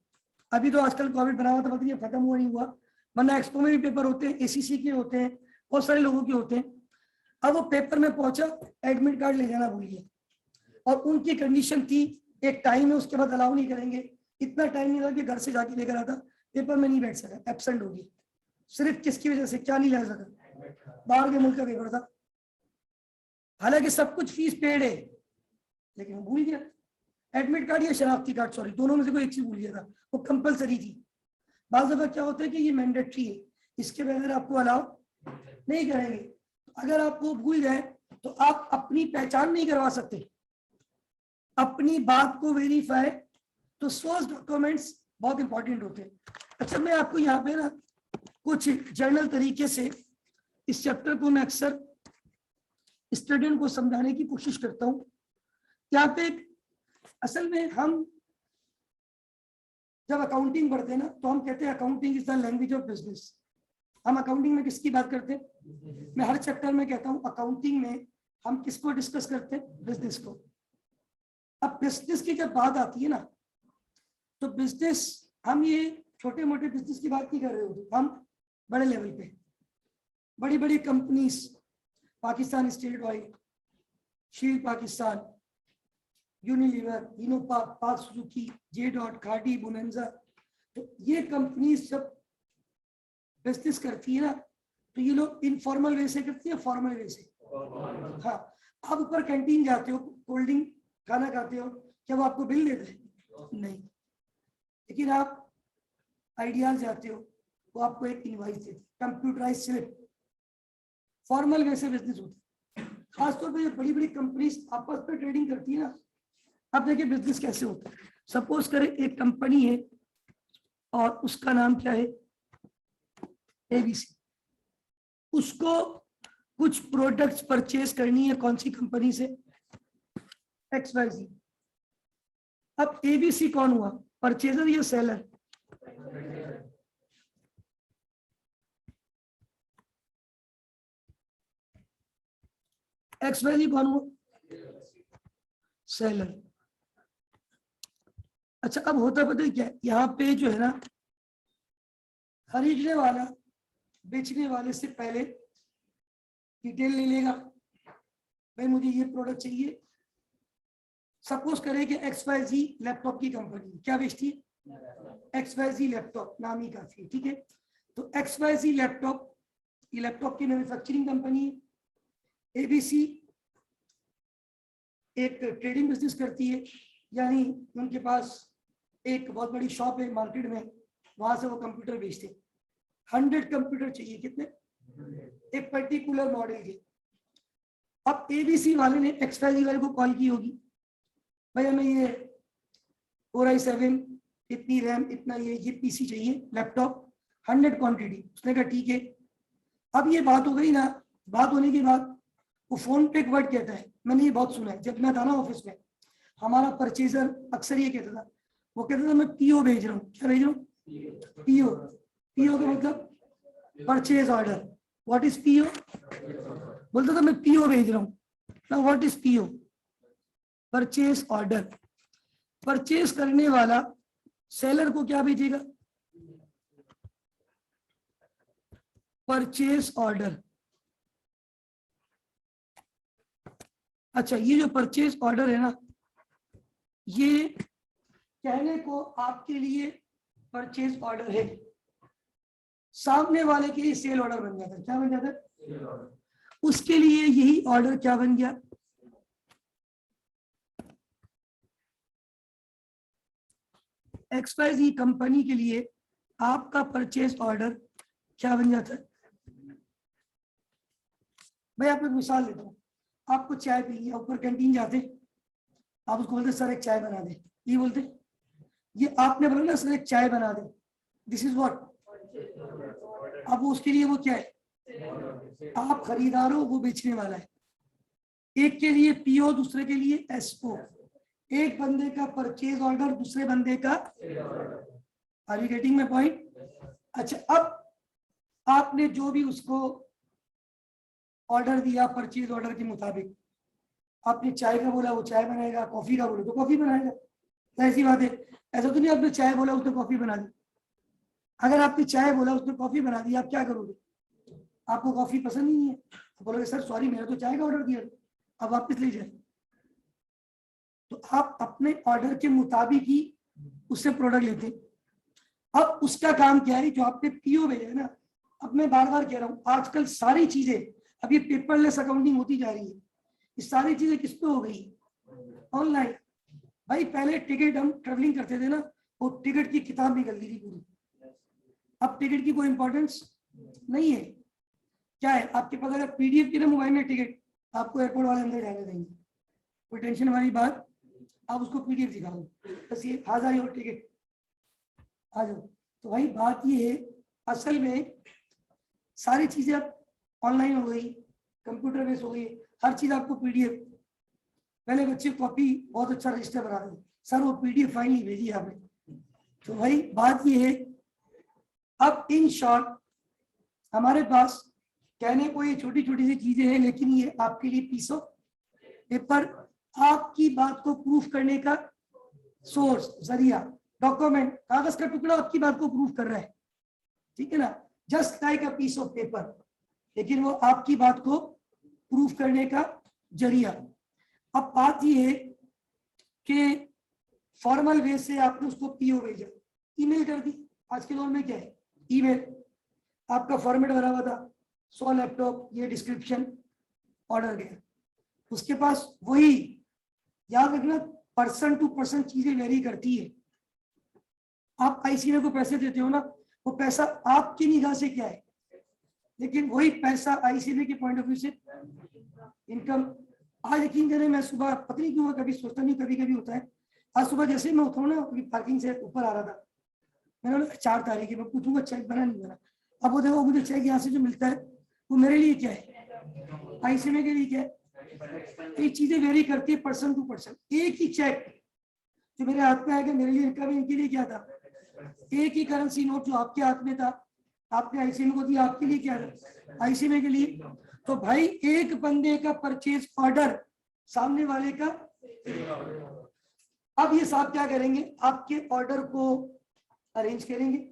अभी तो आजकल कोविड बना हुआ था, मतलब ये खत्म हुआ नहीं हुआ, वरना एक्सपो में भी पेपर होते हैं, एसीसी के होते हैं, बहुत सारे लोगों के होते हैं। अब वो पेपर में पहुंचा, एडमिट कार्ड ले जाना भूल गया, और उनकी कंडीशन थी एक टाइम है, उसके बाद अलाउ नहीं करेंगे। इतना टाइम नहीं लगा कि घर से जाके लेकर आता, पेपर में नहीं बैठ सका, एब्सेंट हो गई। सिर्फ किसकी वजह से? क्या नहीं ला सका? बाहर के मुल्क का पेपर था, हालांकि सब कुछ फीस पेड है, लेकिन वो भूल गया। एडमिट कार्ड या शनाख्ती कार्ड, सॉरी, दोनों में से कोई एक चीज भूल गया था, वो कंपलसरी थी। बाज़ दफा क्या होता है कि ये मैंडेटरी है, इसके बगैर आपको अलाउ नहीं करेंगे। अगर आप वो भूल जाए तो आप अपनी पहचान नहीं करवा सकते, अपनी बात को वेरीफाई, तो सोर्स डॉक्यूमेंट्स बहुत इंपॉर्टेंट होते हैं। अच्छा, मैं आपको यहाँ पे ना कुछ जर्नल तरीके से इस चैप्टर को मैं अक्सर स्टूडेंट को समझाने की कोशिश करता हूँ। यहाँ पे असल में हम जब अकाउंटिंग पढ़ते हैं ना, तो हम कहते हैं accounting is the language of business. हम अकाउंटिंग में किसकी बात करते हैं? मैं हर चैप्टर में कहता हूँ अकाउंटिंग में हम किसको डिस्कस करते हैं? बिजनेस को। अब बिजनेस की जब बात आती है ना, तो बिजनेस, हम ये छोटे मोटे बिजनेस की बात नहीं कर रहे होते, हम बड़े लेवल पे बड़ी बड़ी कंपनीज, पाकिस्तान स्टेट ऑयल, शील पाकिस्तान, यूनिलीवर, पाक सुजुकी, जे डॉट, खाटी, बुनेंजा, तो ये कंपनीज जब बिजनेस करती है ना, तो ये लोग इनफॉर्मल वे से करती है, फॉर्मल वे से। हाँ, आप ऊपर कैंटीन जाते हो, कोल्ड ड्रिंक खाना खाते हो, क्या वो आपको बिल देते हैं? नहीं। लेकिन आप आइडियाज जाते हो, वो आपको एक इनवॉइस देते, कंप्यूटराइज स्लिप, फॉर्मल वे से बिजनेस होता है। खासतौर पर ये बड़ी बड़ी कंपनीज आपस में ट्रेडिंग करती है ना, अब देखिए बिजनेस कैसे होता है। सपोज करें एक कंपनी है और उसका नाम क्या है, एबीसी। उसको कुछ प्रोडक्ट्स परचेज करनी है, कौन सी कंपनी से, XYZ। अब एबीसी कौन हुआ, परचेजर या सेलर? XYZ कौन हुआ, सेलर। अच्छा अब होता पता है क्या, यहाँ पे जो है ना, खरीदने वाला बेचने वाले से पहले डिटेल ले लेगा, भाई मुझे ये प्रोडक्ट चाहिए। सपोज करें कि XYZ लैपटॉप की कंपनी क्या बेचती है, XYZ लैपटॉप, नाम ही काफी है, ठीक है। तो XYZ लैपटॉप, ये लैपटॉप की मैन्युफैक्चरिंग कंपनी है। एबीसी एक ट्रेडिंग बिजनेस करती है, यानी उनके पास एक बहुत बड़ी शॉप है मार्केट में, वहां से वो कंप्यूटर बेचते हैं। 100 कंप्यूटर चाहिए, कितने, एक पर्टिकुलर मॉडल के। अब एबीसी वाले ने XYZ वाले को कॉल की होगी, भाई हमें ये Core i7, इतनी रैम, इतना ये पीसी चाहिए, लैपटॉप 100 क्वांटिटी। उसने कहा ठीक है। अब ये बात हो गई ना, बात होने के बाद वो फोन पे एक वर्ड कहता है, मैंने ये बहुत सुना है, जब मैं था ना ऑफिस में, हमारा परचेजर अक्सर ये कहता था, वो कहता था मैं पीओ भेज रहा हूँ। क्या भेज रहा हूँ, पीओ। पीओ का मतलब purchase order. What is PO, बोलता था मैं पीओ भेज रहा हूँ ना। What is PO, purchase order. Purchase करने वाला सेलर को क्या भेजेगा, परचेज ऑर्डर। अच्छा ये जो परचेज ऑर्डर है ना, ये कहने को आपके लिए परचेज ऑर्डर है, सामने वाले के लिए सेल ऑर्डर बन जाता है। क्या बन जाता है, उसके लिए यही ऑर्डर क्या बन गया, XYZ कंपनी के लिए आपका परचेज ऑर्डर क्या बन जाता है। भाई आपको एक मिसाल देता हूँ, आपको चाय पीनी है, ऊपर कैंटीन जाते, आप उसको बोलते सर एक चाय बना दे, ये बोलते, ये आपने बोला ना सर एक चाय बना दे, दिस इज व्हाट। अब उसके लिए वो क्या है, आप खरीदार हो, वो बेचने वाला है। एक के लिए पीओ, दूसरे के लिए एसओ। एक बंदे का परचेज ऑर्डर, दूसरे बंदे का, are you getting my point. अच्छा अब आपने जो भी उसको ऑर्डर दिया परचेज ऑर्डर के मुताबिक, आपने चाय का बोला वो चाय बनाएगा, कॉफी का बोला तो कॉफी बनाएगा, ऐसी बात है। ऐसा तो नहीं आपने चाय बोला उसने कॉफी बना दी। अगर आपने चाय बोला उसने कॉफी बना दी, आप क्या करोगे, आपको कॉफी पसंद नहीं है, तो बोलोगे सर सॉरी मैंने तो चाय का ऑर्डर दिया, अब वापस ले जाए। तो आप अपने ऑर्डर के मुताबिक ही उससे प्रोडक्ट लेते। अब उसका काम क्या है, जो आपने पीओ भेजा है ना, अब मैं बार बार कह रहा हूं, आजकल सारी चीजें, अब ये पेपरलेस अकाउंटिंग होती जा रही है, ये सारी चीजें किस पे हो गई, ऑनलाइन। भाई पहले टिकट हम ट्रेवलिंग करते थे ना, वो टिकट की किताब निकलती थी पूरी, अब टिकट की कोई इंपॉर्टेंस नहीं है। क्या है आपके पास, अगर पीडीएफ की ना मोबाइल में टिकट, आपको एयरपोर्ट वाले अंदर डालने देंगे, कोई टेंशन वाली बात, आप उसको पीडीएफ दिखा दो, बस ये आ जाए और टिकट आ जाओ। तो भाई बात ये है, असल में सारी चीजें अब ऑनलाइन हो गई, कंप्यूटर बेस हो गई, हर चीज आपको पीडीएफ। पहले बच्चे कॉपी बहुत अच्छा रजिस्टर बना दें, सर वो पीडीएफ फाइल नहीं भेजी आपने। तो भाई बात ये है, अब इन शॉर्ट हमारे पास कहने को ये छोटी छोटी सी चीजें हैं, लेकिन ये आपके लिए पीस ऑफ पेपर, आपकी बात को प्रूफ करने का सोर्स, जरिया, डॉक्यूमेंट, कागज का टुकड़ा आपकी बात को प्रूफ कर रहा है, ठीक है ना, just like a piece of paper, लेकिन वो आपकी बात को प्रूफ करने का जरिया। अब बात ये है कि फॉर्मल वे से आपने उसको पीओ भेजा, ईमेल कर दी। आज के दौर में क्या है, ईमेल, आपका फॉर्मेट भरा हुआ था, 100 लैपटॉप, ये डिस्क्रिप्शन, ऑर्डर गया, उसके पास वही, याद रखना पर्सन टू पर्सन चीजें वेरी करती है। आप आईसीए को पैसे देते हो ना, वो पैसा आपकी निगाह से क्या है, लेकिन वही पैसा आईसीए के पॉइंट ऑफ व्यू से इनकम, आज यकीन करें, मैं सुबह पता नहीं क्यों कभी सोचता नहीं, कभी कभी होता है। आज सुबह जैसे ही मैं उठाऊँ ना, पार्किंग से ऊपर आ रहा था, मैंने बोला 4 तारीख है, मैं पूछूंगा चेक बना नहीं बना। अब वो देखो, मुझे चेक यहाँ से जो मिलता है वो मेरे लिए क्या है, आईसीएमए के लिए क्या है। ये चीजें वेरी करती है पर्सन टू पर्सन। एक ही चेक जो मेरे हाथ में आएगा मेरे लिए इनका भी, इनके लिए क्या था, एक ही करेंसी नोट जो आपके हाथ में था, आपने आईसीएमए को दिया, आपके लिए क्या था, आईसीएमए के लिए। तो भाई एक बंदे का परचेज ऑर्डर सामने वाले का। अब ये साहब क्या करेंगे, आपके ऑर्डर को अरेंज करेंगे,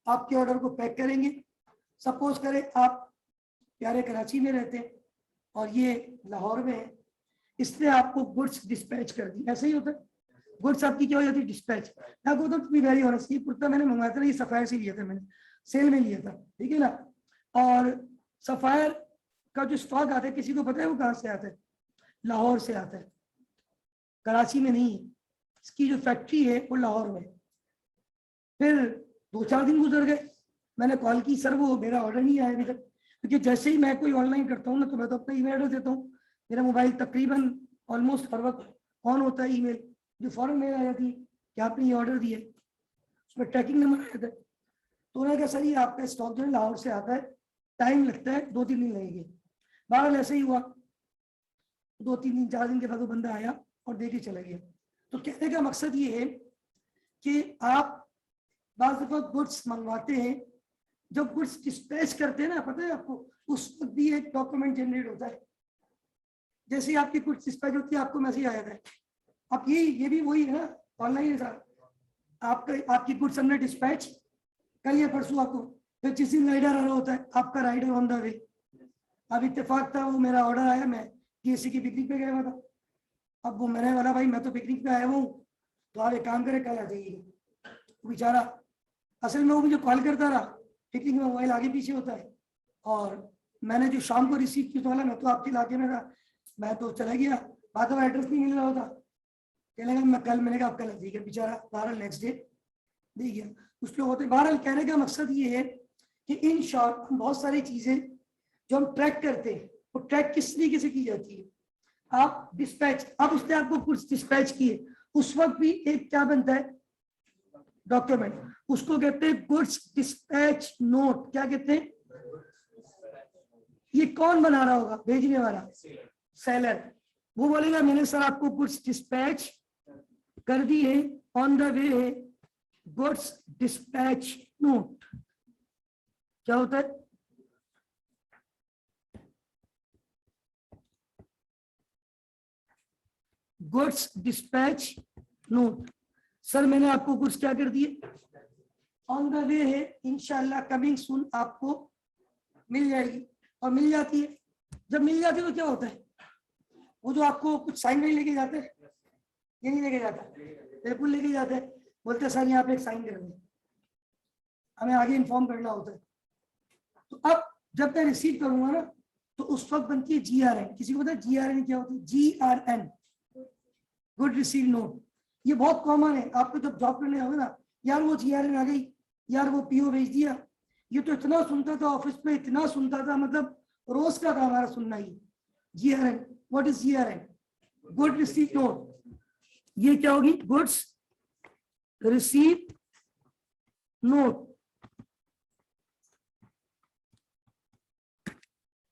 आपके ऑर्डर को पैक करेंगे। सपोज करें आप प्यारे कराची में रहते हैं और ये लाहौर में है, इसने आपको गुड्स डिस्पैच कर दी। ऐसे ही होता है, गुड्स आपकी क्या हो जाती है, डिस्पैच। आपको तो बी वेरी ऑनेस्ट, ये कुर्ता मैंने मंगवाया था, ये सफायर से लिया था मैंने, सेल में लिया था, ठीक है ना। और सफायर का जो स्टॉक आता है, किसी को पता है वो कहाँ से आता है, लाहौर से आता है, कराची में नहीं है। इसकी जो फैक्ट्री है वो लाहौर में। फिर 2-4 दिन गुजर गए, मैंने कॉल की, सर वो मेरा ऑर्डर नहीं आया अभी तक। क्योंकि जैसे ही मैं कोई ऑनलाइन करता हूँ ना, तो मैं तो अपना ईमेल एड्रेस देता हूँ, मेरा मोबाइल तकरीबन ऑलमोस्ट हर वक्त ऑन होता है, ईमेल जो फौरन मेल आ जाती है कि आपने ये ऑर्डर दिया, उसमें ट्रैकिंग नंबर आ जाता है। तो उन्होंने कहा सर ये आपका स्टॉक जो है लाहौर से आता है, टाइम लगता है, 2-3 दिन लगेंगे। बहरहाल ऐसे ही हुआ, 2-3 दिन 4 दिन के बाद वो बंदा आया और दे के चला गया। तो कहने का मकसद ये है कि आप बाज़ दफा गुड्स मंगवाते हैं, जब गुड्स डिस्पैच करते हैं ना, पता है आपको, उस वक्त भी एक डॉक्यूमेंट जनरेट होता है। जैसे ही आपकी गुड्स डिस्पैच होती है, आपको मैसेज आ जाता है। अब ये भी वही है ना, ऑनलाइन है आपका, आपकी गुड्स हमने डिस्पैच कल या परसों आपको, फिर जिस दिन राइडर आ रहा होता है, आपका राइडर ऑन द वे। अब इत्तेफाक था, वो मेरा ऑर्डर आया, मैं किसी की पिकनिक पे गया हुआ था। अब वो मैंने वाला भाई मैं तो पिकनिक पे आया हूँ, तो आप एक काम करें कल आ जाइएगा। बेचारा असल में वो मुझे कॉल करता रहा, पिकनिक में मोबाइल आगे पीछे होता है, और मैंने जो शाम को रिसीव की तो वाला, मैं तो आपके इलाके में था, मैं तो चला गया, बाद में एड्रेस नहीं मिल रहा होता, कहने लगा मैं कल, मैंने कहा आप कल आ जाइएगा। बेचारा बहरहाल नेक्स्ट डे दे गया। उस पर होते बहरहाल कहने का मकसद ये है कि इन शॉर्ट हम बहुत सारी चीजें जो हम ट्रैक करते हैं, वो ट्रैक किस तरीके से की जाती है। आप डिस्पैच, अब उसने आपको कुछ डिस्पैच किए, उस वक्त भी एक क्या बनता है, डॉक्यूमेंट, उसको कहते हैं गुड्स डिस्पैच नोट। क्या कहते हैं, ये कौन बना रहा होगा, भेजने वाला, सेलर। वो बोलेगा मैंने सर आपको गुड्स डिस्पैच कर दी है, ऑन द वे है, गुड्स डिस्पैच नोट। क्या होता है, गुड्स डिस्पैच नोट। सर मैंने आपको गुड्स क्या कर दिए, ऑन द वे है, इंशाल्लाह कमिंग सून आपको मिल जाएगी। और मिल जाती है, जब मिल जाती है तो क्या होता है, वो जो आपको कुछ साइन नहीं लेके जाते, ये नहीं लेके जाता, बिल्कुल लेके जाते हैं, बोलते हैं सर यहाँ पे एक साइन कर दें, हमें आगे इन्फॉर्म करना होता है। तो अब जब मैं रिसीव करूंगा ना, तो उस वक्त बनती है GRN। किसी को पता है GRN क्या होती है, GRN, गुड रिसीव नोट। ये बहुत कॉमन है, आपको जब जॉब करने होगा ना, यार वो GRN आ गई, यार वो PO भेज दिया। ये तो इतना सुनता था ऑफिस में, इतना सुनता था, मतलब रोज का था हमारा सुनना ही। GRN, what is GRN, good receive note. ये क्या होगी, गुड्स रिसीव नोट।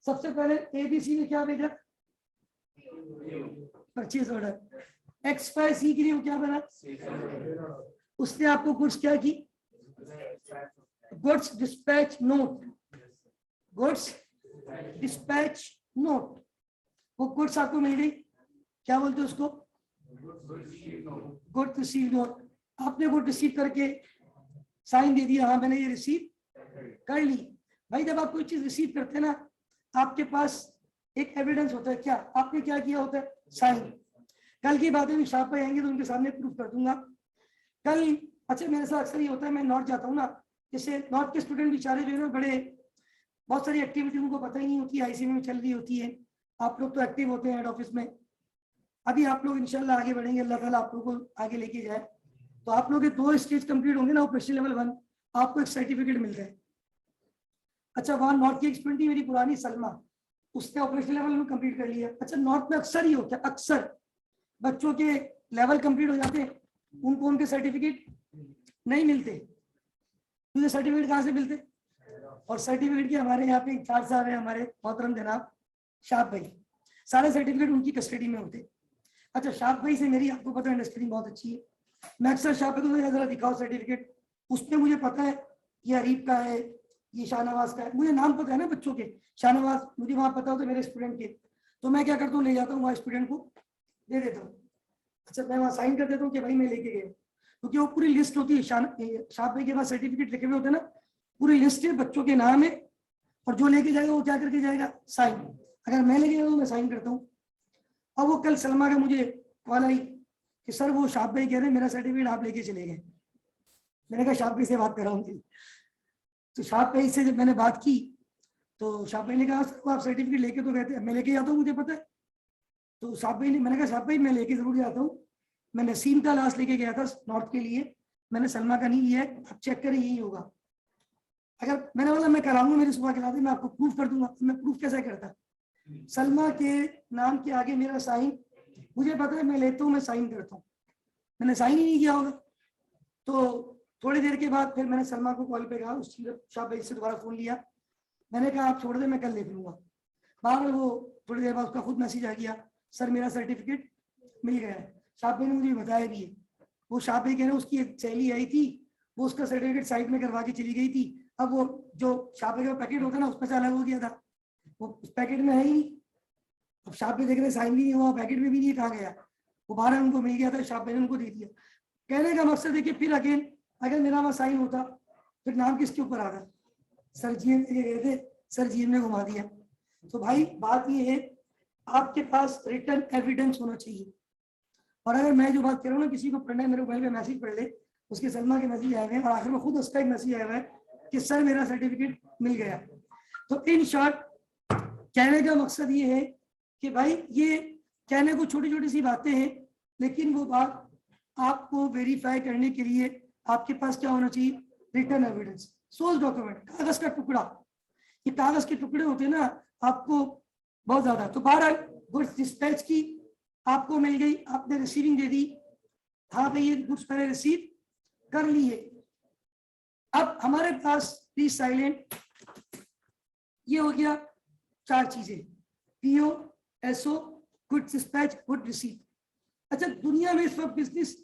सबसे पहले ABC ने क्या भेजा, परचेज ऑर्डर। XYZ के लिए वो क्या बना, उसने आपको गुड्स क्या की, goods dispatch note, goods dispatch note. वो गुड्स आपको मिल गई, क्या बोलते हैं उसको, गुड रिसीव नोट। आपने गुड रिसीव करके साइन दे दिया, हाँ मैंने ये रिसीव कर ली। भाई जब आप कोई चीज रिसीव करते हैं ना, आपके पास एक एविडेंस होता है, क्या आपने क्या किया होता है, साइन। कल की बातें भी साहब पे आएंगे तो उनके सामने प्रूफ कर दूंगा कल। अच्छा मेरे साथ अक्सर ये होता है, मैं नॉर्थ जाता हूँ ना, जैसे नॉर्थ के स्टूडेंट बेचारे जो है ना, बड़े बहुत सारी एक्टिविटी उनको पता ही नहीं होती, आईसीएमए में चल रही होती है। आप लोग तो एक्टिव होते हैं हेड ऑफिस में, अभी आप लोग इंशाल्लाह आगे बढ़ेंगे, अल्लाह ताला आप लोगों को आगे लेके जाए। तो आप लोग के 2 स्टेज कंप्लीट होंगे ना, ऑपरेशन लेवल 1, आपको एक सर्टिफिकेट मिल जाए। अच्छा वहाँ नॉर्थ की एक स्टूडेंट थी मेरी पुरानी, सलमा, उसने ऑपरेशनल लेवल में कंप्लीट कर लिया। अच्छा, नॉर्थ में अक्सर ही होता है, अक्सर बच्चों के लेवल कंप्लीट हो जाते हैं, उनको उनके सर्टिफिकेट नहीं मिलते। मुझे सर्टिफिकेट कहाँ से मिलते? और सर्टिफिकेट के हमारे यहाँ पे इंचार्ज साहब है, हमारे मोहतरम जनाब शाह भाई, सारे सर्टिफिकेट उनकी कस्टडी में होते। अच्छा, शाह भाई से मेरी आपको पता है अंडरस्टैंडिंग बहुत अच्छी है। मैं अक्सर शाह भाई को जरा दिखाओ सर्टिफिकेट, उसमें मुझे पता है ये अरीब का है, ये शाहनवाज का है, मुझे नाम पता है ना बच्चों के। शाहनवाज मुझे वहाँ पता हो तो मेरे स्टूडेंट के, तो मैं क्या करता हूँ, ले जाता हूँ वहाँ स्टूडेंट को दे देता हूँ। अच्छा, मैं वहाँ साइन कर देता हूँ कि भाई मैं लेके गया, क्योंकि वो पूरी लिस्ट होती है। शाह भाई के पास सर्टिफिकेट लिखे हुए होते हैं ना, पूरी लिस्ट है, बच्चों के नाम है, और जो लेके जाएगा वो क्या करके जाएगा, साइन। अगर मैं लेके जाऊँ तो मैं साइन करता हूँ। और वो कल सलमा का मुझे कॉल आई कि सर वो शाह भाई कह रहे हैं मेरा सर्टिफिकेट आप लेके चले गए। मैंने कहा शाह भाई से बात कराऊंगी। तो शाह भाई से जब मैंने बात की तो शाह भाई ने कहा सर आप सर्टिफिकेट लेके तो गए थे। मैं लेके जाता हूँ, मुझे पता है। तो शाह भाई ने, मैंने कहा शाह भाई मैं लेके जरूर जाता हूँ, मैं नसीम का लास्ट लेके गया था नॉर्थ के लिए, मैंने सलमा का नहीं लिया है, आप चेक करें यही होगा। अगर मैंने बोला मैं कराऊंगा, मेरी सुबह के लाते मैं आपको प्रूफ कर दूंगा। मैं प्रूफ कैसे करता? सलमा के नाम के आगे मेरा साइन, मुझे पता है मैं लेता हूँ, मैं साइन करता हूँ, मैंने साइन ही नहीं किया होगा। तो थोड़ी देर के बाद फिर मैंने सलमा को कॉल पे कहा, उस शाह भाई से दोबारा फोन लिया, मैंने कहा आप छोड़ दे मैं कल देख लूंगा। बाहर वो थोड़ी देर बाद उसका खुद मैसेज आ गया, सर मेरा सर्टिफिकेट मिल गया है। शाह भाई ने मुझे बताया भी है, वो शाह भाई कह रहे उसकी एक सहेली आई थी, वो उसका सर्टिफिकेट साइड में करवा के चली गई थी। अब वो जो शाह भाई का पैकेट होता है ना, उसमें से अलग हो गया था, वो उस पैकेट में है ही नहीं। अब शाह भाई देख रहे साइन भी नहीं हुआ, पैकेट में भी नहीं, कहाँ गया, वो बाहर उनको मिल गया था, शाह भाई ने उनको दे दिया। कहने का मकसद देखिए, फिर अगेन अगर मेरा वहाँ साइन होता फिर नाम किसके ऊपर आता? सर जीएम लेके गए थे, सर जीएम ने घुमा दिया। तो भाई बात ये है, आपके पास रिटर्न एविडेंस होना चाहिए। और अगर मैं जो बात कर रहा हूँ ना, किसी को पढ़ना है मेरे मोबाइल पे मैसेज पढ़ ले, उसके सलमा के मैसेज आए हुए हैं, और आखिर में खुद उसका एक मैसेज आया हुआ है कि सर मेरा सर्टिफिकेट मिल गया। तो इन शॉर्ट कहने का मकसद ये है कि भाई ये कहने को छोटी छोटी सी बातें हैं, लेकिन वो बात आपको वेरीफाई करने के लिए आपके पास क्या होना चाहिए? रिटर्न एविडेंस, सोर्स डॉक्यूमेंट, कागज का टुकड़ा। ये कागज के टुकड़े होते हैं ना आपको बहुत ज्यादा। तो 12 गुड्स डिस्पैच की आपको मिल गई, आपने रिसीविंग दे दी, हाँ भाई ये गुड्स मैंने रिसीव कर लिए। अब हमारे पास प्लीज साइलेंट, ये हो गया 4 चीजें, PO, SO, goods dispatch, good receive. अच्छा, दुनिया में इस वक्त बिजनेस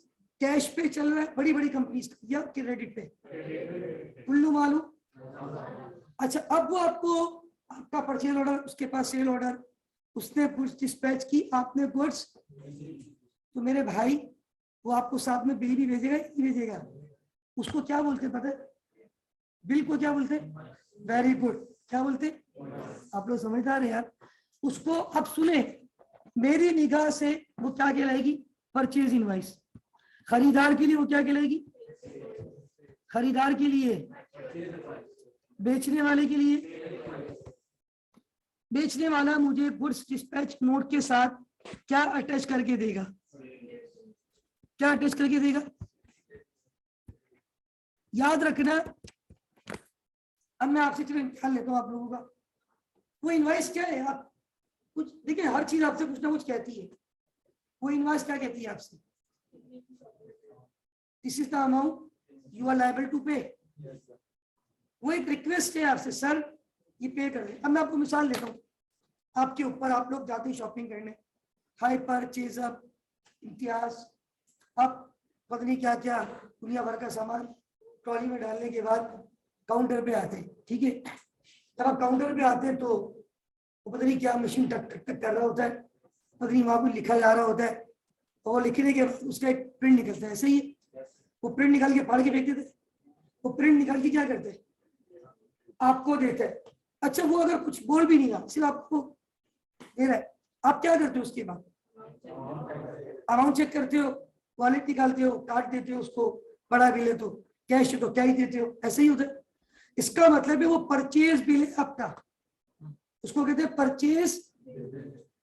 कैश पे चल रहा है, बड़ी बड़ी कंपनीज या क्रेडिट पे, कुल्लू मालूम। अच्छा, अब वो आपको आपका परचेज ऑर्डर, उसके पास सेल ऑर्डर, उसने गुड्स डिस्पैच की, आपने गुड्स, तो मेरे भाई वो आपको साथ में बिल भी भेजेगा नहीं भेजेगा? उसको क्या बोलते पता है? बिल को क्या बोलते? वेरी गुड, क्या बोलते? आप लोग समझदार हैं यार। उसको अब सुने, मेरी निगाह से वो क्या कहलाएगी? Purchase invoice. खरीदार के लिए वो क्या कहलाएगी? खरीदार के लिए, बेचने वाले के लिए, बेचने वाला मुझे गुड्स डिस्पैच नोट के साथ क्या अटैच करके देगा? क्या अटैच करके देगा? याद रखना। अब मैं आपसे चलो ख्याल लेता हूं आप लोगों का, वो इनवॉइस क्या है? आप कुछ देखिए, हर चीज आपसे कुछ ना कुछ कहती है। वो इनवॉइस क्या कहती है आपसे? This is the amount you are liable to pay. वो एक रिक्वेस्ट है आपसे, सर ये पे कर दे। अब मैं आपको मिसाल देता हूँ, आपके ऊपर, आप लोग जाते हैं शॉपिंग करने, हाइपर, चेजअप, इम्तियाज, अब पता नहीं क्या क्या दुनिया भर का सामान ट्रॉली में डालने के बाद काउंटर पे आते हैं, ठीक है। जब आप काउंटर पे आते हैं तो वो पता नहीं क्या मशीन टक टक टक कर रहा होता है, पता नहीं वहां कुछ लिखा जा रहा होता है, और वो लिखने के बाद उसका एक प्रिंट निकलता है। ऐसे ही वो प्रिंट निकाल के फाड़ के फेंक देते, वो प्रिंट निकाल के क्या करते हैं? आपको देते हैं। अच्छा, वो अगर कुछ बोल भी नहीं रहा, सिर्फ आपको दे रहा है, आप क्या करते हो? उसके बाद अमाउंट चेक करते हो, वॉलेट निकालते हो, काट देते हो उसको, बड़ा बिल है तो कैश तो क्या ही देते हो, ऐसे ही होता है। इसका मतलब है वो परचेज बिल है आपका, उसको कहते हैं परचेज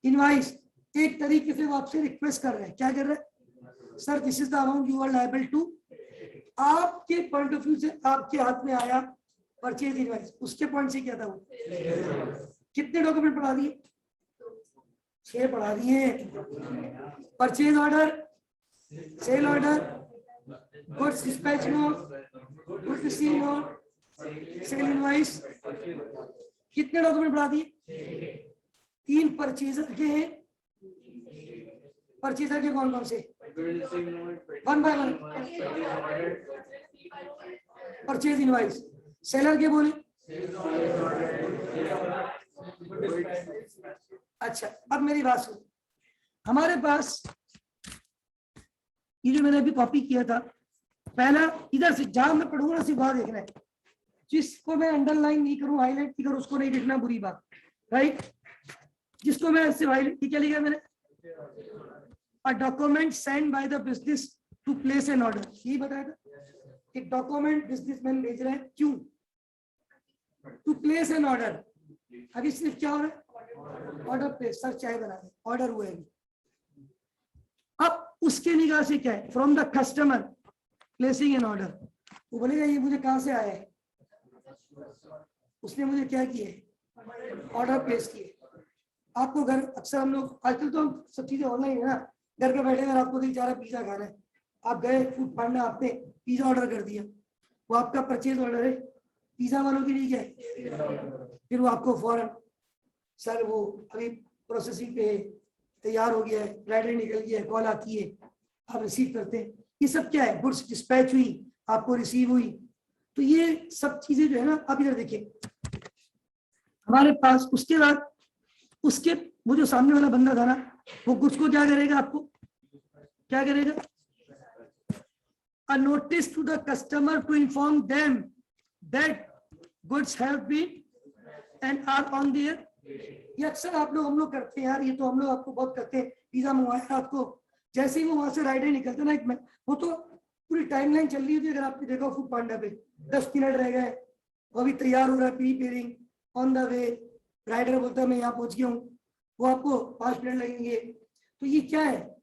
इनवॉइस। एक तरीके से वो आपसे रिक्वेस्ट कर रहे हैं, क्या कर रहे हैं? Sir this is the amount you are liable to. आपके पॉइंट ऑफ व्यू से आपके हाथ में आया परचेज इनवॉइस, उसके पॉइंट से क्या था वो? कितने डॉक्यूमेंट पढ़ा दिए? 6 पढ़ा दिए। Purchase order, sale order, goods dispatch note, goods receive note, sale invoice, कितने डॉक्यूमेंट पढ़ा दिए? 3 परचेजर के हैं। परचेजर के कौन कौन से? 1 बाय 1। Purchase invoice. सेलर के बोले? अच्छा, अब मेरी बात सुन। हमारे पास ये जो मैंने अभी कॉपी किया था, पहला इधर से जहां मैं पढ़ूंगा ना सिर्फ वहां देखना है, जिसको मैं अंडरलाइन नहीं करूं, हाईलाइट नहीं करूं, उसको नहीं देखना, बुरी बात, राइट। जिसको मैं सिर्फ हाईलाइट, क्या लिखा मैंने? A document send by the business to place an order, यही बताया था। एक डॉक्यूमेंट बिजनेसमैन भेज रहे हैं, क्यों? To place an order. अभी सिर्फ क्या हो रहा है? ऑर्डर प्लेस, सर चाय बना दे, ऑर्डर हुआ है। अब उसके निगाह से क्या है? From the customer placing an order, वो बोलेगा ये मुझे कहां से आया है? उसने मुझे क्या किया? ऑर्डर प्लेस किए। आपको घर, अक्सर हम लोग आजकल तो हम सब चीजें ऑनलाइन है ना, घर के बैठे अगर आपको दिल चाह रहा पिज्जा खाना है, आप गए फूड पांडा, आपने पिज्जा ऑर्डर कर दिया, वो आपका परचेज ऑर्डर है। पिज्जा वालों के लिए क्या है? फिर वो आपको फौरन, सर वो अभी प्रोसेसिंग पे तैयार हो गया है, राइडर निकल गया है, कॉल आती है, आप रिसीव करते हैं। ये सब क्या है? गुड्स डिस्पैच हुई, आपको रिसीव हुई। तो ये सब चीजें जो है ना, आप इधर देखिए हमारे पास। उसके बाद उसके वो जो सामने वाला बंदा था ना, वो गुड्स को क्या करेगा? आपको क्या करेगा? A notice to the customer to inform them that goods have been and are on their. ये अक्सर आप लोग, हम लोग करते हैं यार, ये तो हम लोग आपको बहुत करते हैं। पिज्जा मंगवाया आपको, जैसे ही वो वहां से राइडर निकलते ना, एक में वो तो पूरी टाइमलाइन चल रही होती है। अगर आपने देखा फूड पांडा पे 10 मिनट रह गए, वो अभी तैयार हो रहा है, preparing, on the way, rider बोलता है मैं यहाँ पहुंच गया हूँ, वो आपको 5 मिनट लगेंगे। तो ये क्या है?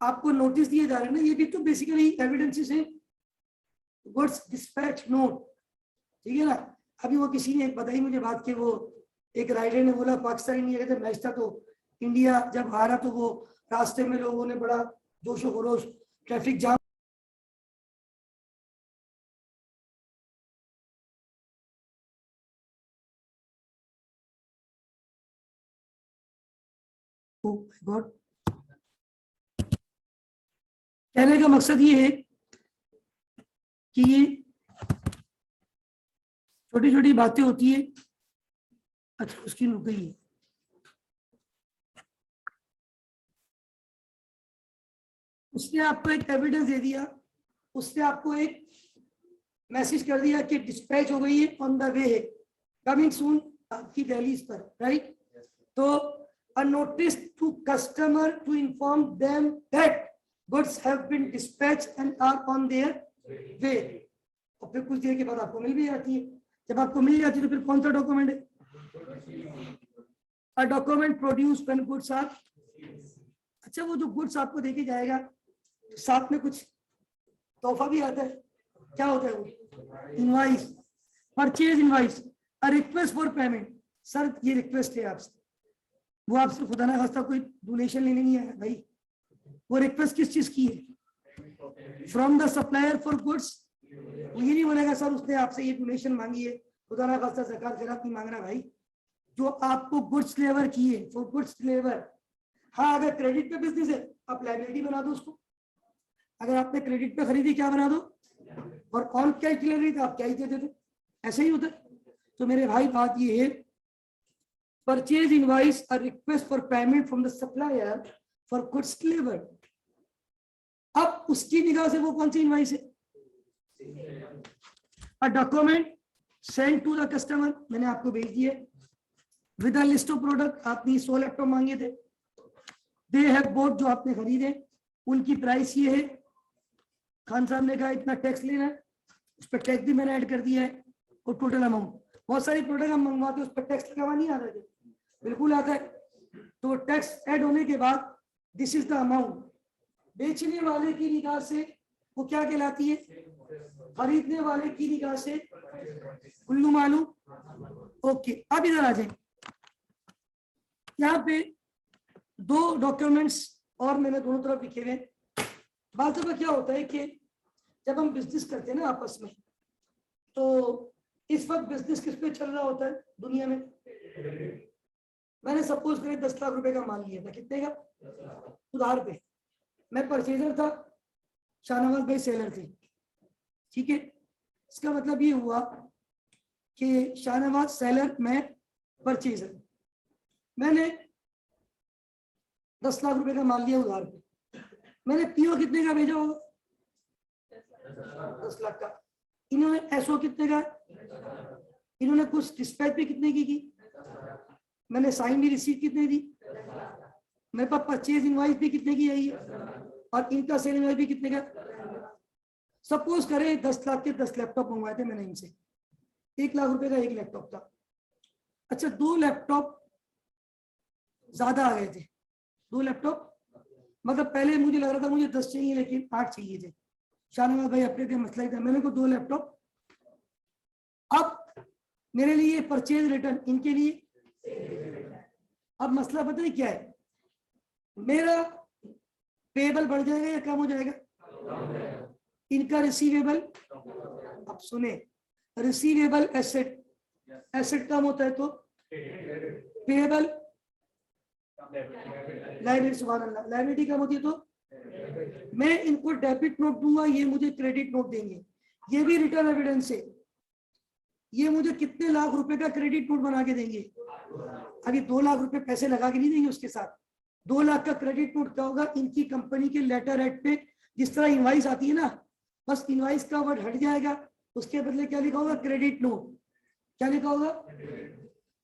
आपको नोटिस दिए जा रहे हैं ना, ये भी तो बेसिकली एविडेंसेस है, गुड्स डिस्पैच नोट, ठीक है ना। अभी वो किसी ने एक बताई मुझे बात के, वो एक राइडर ने बोला पाकिस्तानी नहीं गए थे, मैच था, तो इंडिया जब हारा तो वो रास्ते में लोगों ने बड़ा जोशो खरोश, ट्रैफिक जाम, गॉड। कहने का मकसद ये है कि ये छोटी छोटी बातें होती है। अच्छा, उसकी रुक गई है। उसने आपको एक एविडेंस दे दिया, उसने आपको एक मैसेज कर दिया कि डिस्पैच हो गई है, ऑन द वे है, कमिंग सून आपकी दहलीज पर, राइट। तो a notice to customer to inform them that goods have been dispatched and are on their way. और फिर कुछ देर के बाद आपको मिल भी जाती है। जब आपको मिल जाती है तो फिर कौन सा डॉक्यूमेंट है? A document produce when goods are. अच्छा, वो जो गुड्स आपको देके जाएगा, साथ में कुछ तोहफा भी आता है, क्या होता है वो? Invoice, purchase invoice, a request for payment. Sir ये रिक्वेस्ट है आपसे, वो आपसे खुदा ना खास्ता कोई डोनेशन लेने नहीं आया भाई। वो रिक्वेस्ट किस चीज की है? From the supplier for goods. वो ये नहीं बोलेगा सर उसने आपसे ये डोनेशन मांगी है, खुदा ना खास्ता सरकार खैरात नहीं मांग रहा भाई, जो आपको गुड्स डिलीवर किए फॉर गुड्स डिलीवर। हाँ, अगर क्रेडिट पे बिजनेस है आप लायबिलिटी बना दो उसको, अगर आपने क्रेडिट पे खरीदी क्या बना दो, और ऑन कैश डिलीवरी तो आप क्या ही देते थे, ऐसे ही होता है। तो मेरे भाई बात ये है, purchase invoice a request for payment from the supplier for goods delivered. अब उसकी निगाह से वो कौन सी इनवॉइस है? A document send to the customer, मैंने आपको भेज दिया with a list of product. आपने 100 लैपटॉप मांगे थे, दे हैव बोट, जो आपने खरीदे उनकी प्राइस ये है, खान साहब ने कहा इतना टैक्स लेना है, उस पर टैक्स भी मैंने ऐड कर दिया है, और टोटल अमाउंट। बहुत सारी प्रोडक्ट हम मंगवाते हैं उस पर टैक्स लगावा नहीं आता है, बिल्कुल आता है। तो टैक्स ऐड होने के बाद दिस इज द अमाउंट। बेचने वाले की निगाह से वो क्या कहलाती है? खरीदने वाले की निगाह से उल्लू मालूम। ओके, अब इधर आ जाए, यहाँ पे दो डॉक्यूमेंट्स और मैंने दोनों तरफ लिखे हुए। बात में क्या होता है कि जब हम बिजनेस करते हैं ना आपस में, तो इस वक्त बिजनेस किस पे चल रहा होता है दुनिया में? मैंने सपोज करें 10 लाख रुपए का माल लिया था, कितने का? उधार पे। मैं परचेजर था, शाहनवाज भाई सेलर थे, ठीक है। इसका मतलब ये हुआ कि शाहनवाज सेलर, मैं परचेजर। मैंने 10 लाख रुपए का माल लिया उधार पे। मैंने पीओ कितने का भेजा होगा? 10 लाख का। इन्होंने एसओ कितने का? इन्होंने कुछ डिस्पैच भी कितने की? मैंने साइन भी रिसीट कितने दी? मेरे पास परचेज इनवॉइस भी कितने की आई है, और इनका सेल इनवॉइस भी कितने का। सपोज करें 10 लाख के 10 लैपटॉप मंगवाए थे मैंने इनसे। 1 लाख रुपए का एक लैपटॉप था। अच्छा, 2 लैपटॉप ज्यादा आ गए थे। 2 लैपटॉप मतलब पहले मुझे लग रहा था मुझे 10 चाहिए, लेकिन 8 चाहिए थे। शाहनवाज भाई अपने के मसला ही था। मैंने को 2 लैपटॉप। अब मेरे लिए परचेज रिटर्न, इनके लिए। अब मसला पता नहीं क्या है, मेरा पेबल बढ़ जाएगा या कम हो जाएगा? इनका रिसीवेबल। अब सुने, रिसीवेबल एसेट, एसेट कम होता है तो पेबल, लायबिलिटी, सुभान अल्लाह, लायबिलिटी कम होती है तो मैं इनको डेबिट नोट दूंगा, ये मुझे क्रेडिट नोट देंगे। ये भी रिटर्न एविडेंस है। ये मुझे कितने लाख रुपए का क्रेडिट नोट बना के देंगे? अभी 2 लाख रुपए पैसे लगा के नहीं देंगे उसके साथ। 2 लाख का क्रेडिट नोट क्या होगा? इनकी कंपनी के लेटर हेड पे जिस तरह इनवाइस आती है ना, बस इनवाइस का वर्ड हट जाएगा, उसके बदले क्या लिखा होगा? Credit note. क्या लिखा होगा?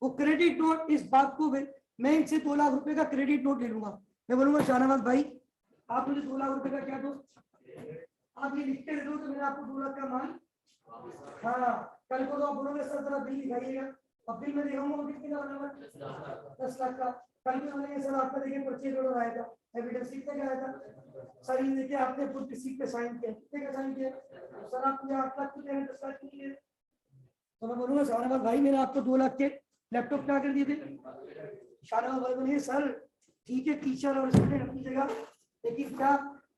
वो क्रेडिट नोट। इस बात को मैं इनसे 2 लाख रुपए का क्रेडिट नोट ले लूंगा। मैं बोलूंगा शाहनवाज भाई आप मुझे 2 लाख रुपए का क्या दो, आप ये लिख के दे दो तो मैं आपको 2 लाख का माल। हाँ, कल को तो आप बोलोगे सर जरा बिल दिखाइएगा, अब बिल में दिखाऊंगा कितने का बना हुआ? 10 लाख का। कल भी बोलेंगे सर आपका देखिए परचेज ऑर्डर आया था, एविडेंस कितने का आया था? सर ये देखिए आपने खुद रिसीट पे साइन किया, कितने का साइन किया? सर आप मुझे 8 लाख की 10 लाख की है। तो मैं बोलूंगा शाहनवाज भाई मैंने आपको 2 लाख के लैपटॉप क्या कर दिए थे? शाहनवाज भाई बोले सर ठीक है, टीचर और स्टूडेंट अपनी जगह, लेकिन क्या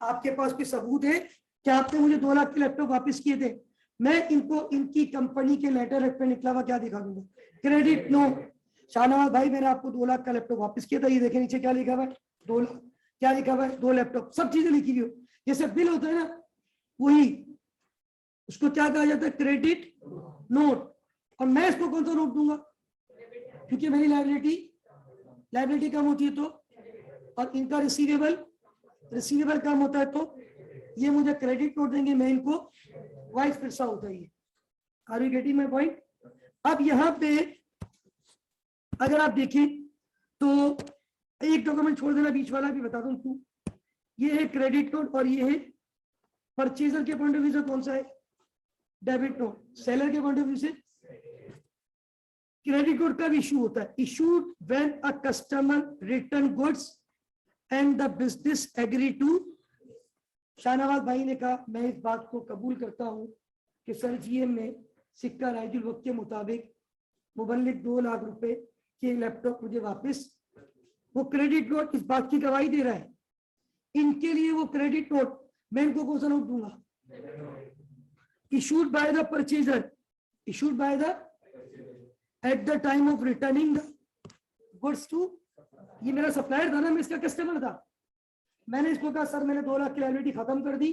आपके पास कोई सबूत है क्या आपने मुझे 2 लाख के लैपटॉप वापस किए थे? मैं इनको इनकी कंपनी के लेटर पे निकला हुआ क्या दिखा दूंगा? Credit note. शाहनवाज भाई मैंने आपको 2 लाख का लैपटॉप वापस किया था, ये देखें नीचे क्या लिखा हुआ है? 2 लाख। क्या लिखा हुआ है? 2 लैपटॉप। सब चीजें लिखी हुई हो, जैसे बिल होता है ना, वही उसको क्या कहा जाता है? Credit note. और मैं इसको कौन सा नोट दूंगा? क्योंकि मेरी लायबिलिटी कम होती है तो, और इनका रिसीवेबल कम होता है तो ये मुझे क्रेडिट नोट देंगे, मैं इनको वाइस वर्सा होता है। Are you getting my point? अब यहाँ पे अगर आप देखें तो एक डॉक्यूमेंट छोड़ देना, बीच वाला भी बता दूं, ये है क्रेडिट नोट और ये है परचेजर के पॉइंट ऑफ व्यू से कौन सा है? Debit note. सेलर के पॉइंट ऑफ व्यू से क्रेडिट नोट कब इशू होता है? Issued when a customer return goods and the business agree to. Shahnawaz भाई ने कहा मैं इस बात को कबूल करता हूं कि सर जीएम में सिक्का राइजुल वक्त के मुताबिक मुबल्लिग 2 लाख रुपए के लैपटॉप मुझे वापस। वो क्रेडिट नोट इस बात की गवाही दे रहा है। इनके लिए वो क्रेडिट नोट, मैं इनको कौन सा नोट दूंगा? Issued by the purchaser, issued by the at the time of returning the goods to. ये मेरा सप्लायर था ना, मैं इसका कस्टमर था। मैंने इसको कहा सर मैंने 2 लाख की लायबिलिटी खत्म कर दी,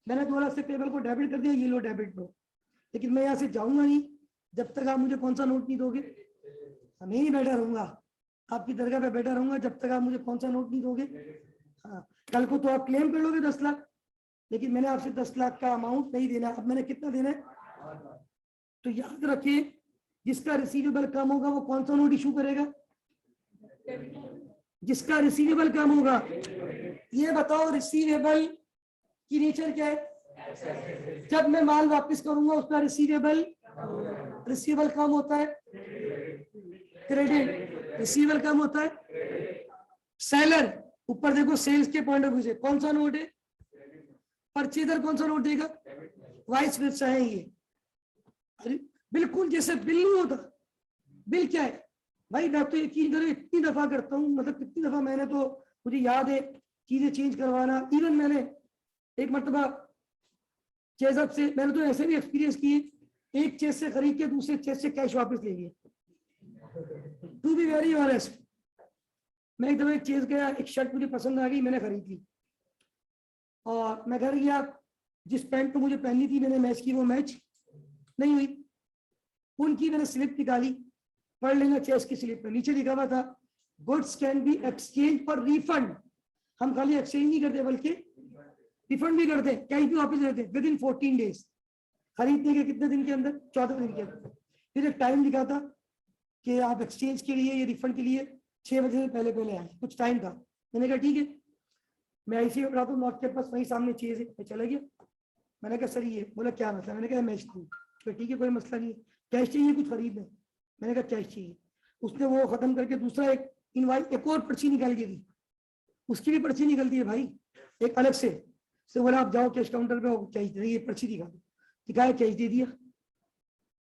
मैंने 2 लाख से पेबल को डेबिट कर दिया, ये लो डेबिट नोट। लेकिन मैं यहाँ से जाऊंगा नहीं जब तक आप मुझे कौन सा नोट नहीं दोगे। मैं ही बैठा रहूंगा, आपकी दरगाह पे बैठा रहूंगा जब तक आप मुझे कौन सा नोट नहीं दोगे। हाँ, कल को तो आप क्लेम कर लोगे 10 लाख, लेकिन मैंने आपसे 10 लाख का अमाउंट नहीं देना। अब मैंने कितना देना है? तो याद रखिए जिसका रिसीवेबल कम होगा वो कौन सा नोट इशू करेगा? जिसका रिसीवेबल कम होगा। ये बताओ रिसीवेबल की नेचर क्या है? जब मैं माल वापस करूंगा उसका रिसीवेबल कम होता है, क्रेडिट रिसीवेबल कम होता है। सेलर ऊपर देखो सेल्स के पॉइंट ऑफ व्यू से कौन सा नोट है? परचेजर कौन सा नोट देगा? वाइस वर्सा है ये। बिल्कुल जैसे बिल नहीं होता। बिल क्या है? भाई मैं तो यकीन करो इतनी दफा करता हूँ, मतलब कितनी दफा मैंने, तो मुझे याद है चीजें चेंज करवाना। इवन मैंने एक मरतबा चेजअप से, मैंने तो ऐसे भी एक्सपीरियंस किए, एक चेज से खरीद के दूसरे चेज से कैश वापस ले लिए। टू बी वेरी ऑनेस्ट, मैं एक दफा एक चेज गया, एक शर्ट मुझे पसंद आ गई, मैंने खरीद ली और मैं घर गया, जिस पैंट को मुझे पहननी थी मैंने मैच की, वो मैच नहीं हुई। उनकी मैंने स्लिप निकाली, पढ़ लेना चेस की स्लिप पे नीचे लिखा हुआ था goods can be exchange for refund. हम खाली एक्सचेंज नहीं करते बल्कि रिफंड भी करते, कैश भी वापस देते विद इन 14 डेज। खरीदने के कितने दिन के अंदर? 14 दिन के अंदर। फिर एक टाइम लिखा था कि आप एक्सचेंज के लिए या रिफंड के लिए 6 बजे से पहले पहले आए, कुछ टाइम था। मैंने कहा ठीक है, मैं ऐसे ही रहा, नॉट के पास वही सामने चीज है, मैं चला गया। मैंने कहा सर ये, बोला क्या मतलब? मैंने कहा मैच थी। तो ठीक है कोई मसला नहीं है, कैश चाहिए कुछ खरीदना? मैंने कहा कैश चाहिए। उसने वो खत्म करके दूसरा एक इनवाइट, एक और पर्ची निकाल के दी, उसकी भी पर्ची निकलती है भाई एक अलग से बोला आप जाओ कैश काउंटर पे, कैश दे, ये पर्ची दिखा दो, दिखाया कैश दे दिया,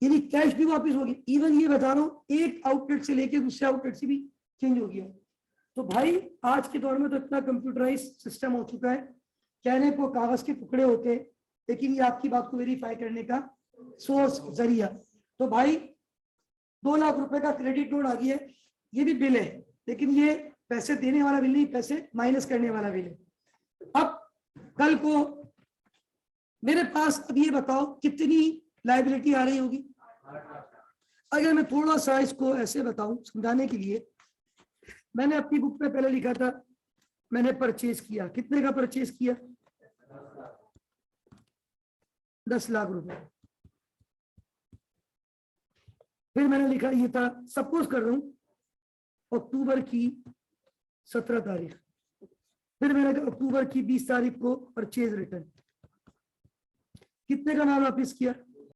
यानी कैश भी वापस हो गया। इवन ये बता रहा हूँ एक आउटलेट से लेके दूसरे आउटलेट से भी चेंज हो गया। तो भाई आज के दौर में तो इतना कंप्यूटराइज सिस्टम हो चुका है, कहने को कागज के टुकड़े होते हैं, लेकिन ये आपकी बात को वेरीफाई करने का सोर्स जरिया। तो भाई 2 लाख रुपए का क्रेडिट नोट आ गया है, ये भी बिल है, लेकिन ये पैसे देने वाला बिल नहीं, पैसे माइनस करने वाला बिल है। अब कल को मेरे पास, अब ये बताओ कितनी लायबिलिटी आ रही होगी? अगर मैं थोड़ा सा इसको ऐसे बताऊं समझाने के लिए, मैंने अपनी बुक पे पहले लिखा था मैंने परचेज किया, कितने का परचेज किया? 10 लाख रुपए। फिर मैंने लिखा ये था, सपोज कर रहा हूं अक्टूबर की 17 तारीख, फिर मैंने कहा अक्टूबर की 20 तारीख को परचेज रिटर्न, कितने का माल वापिस किया?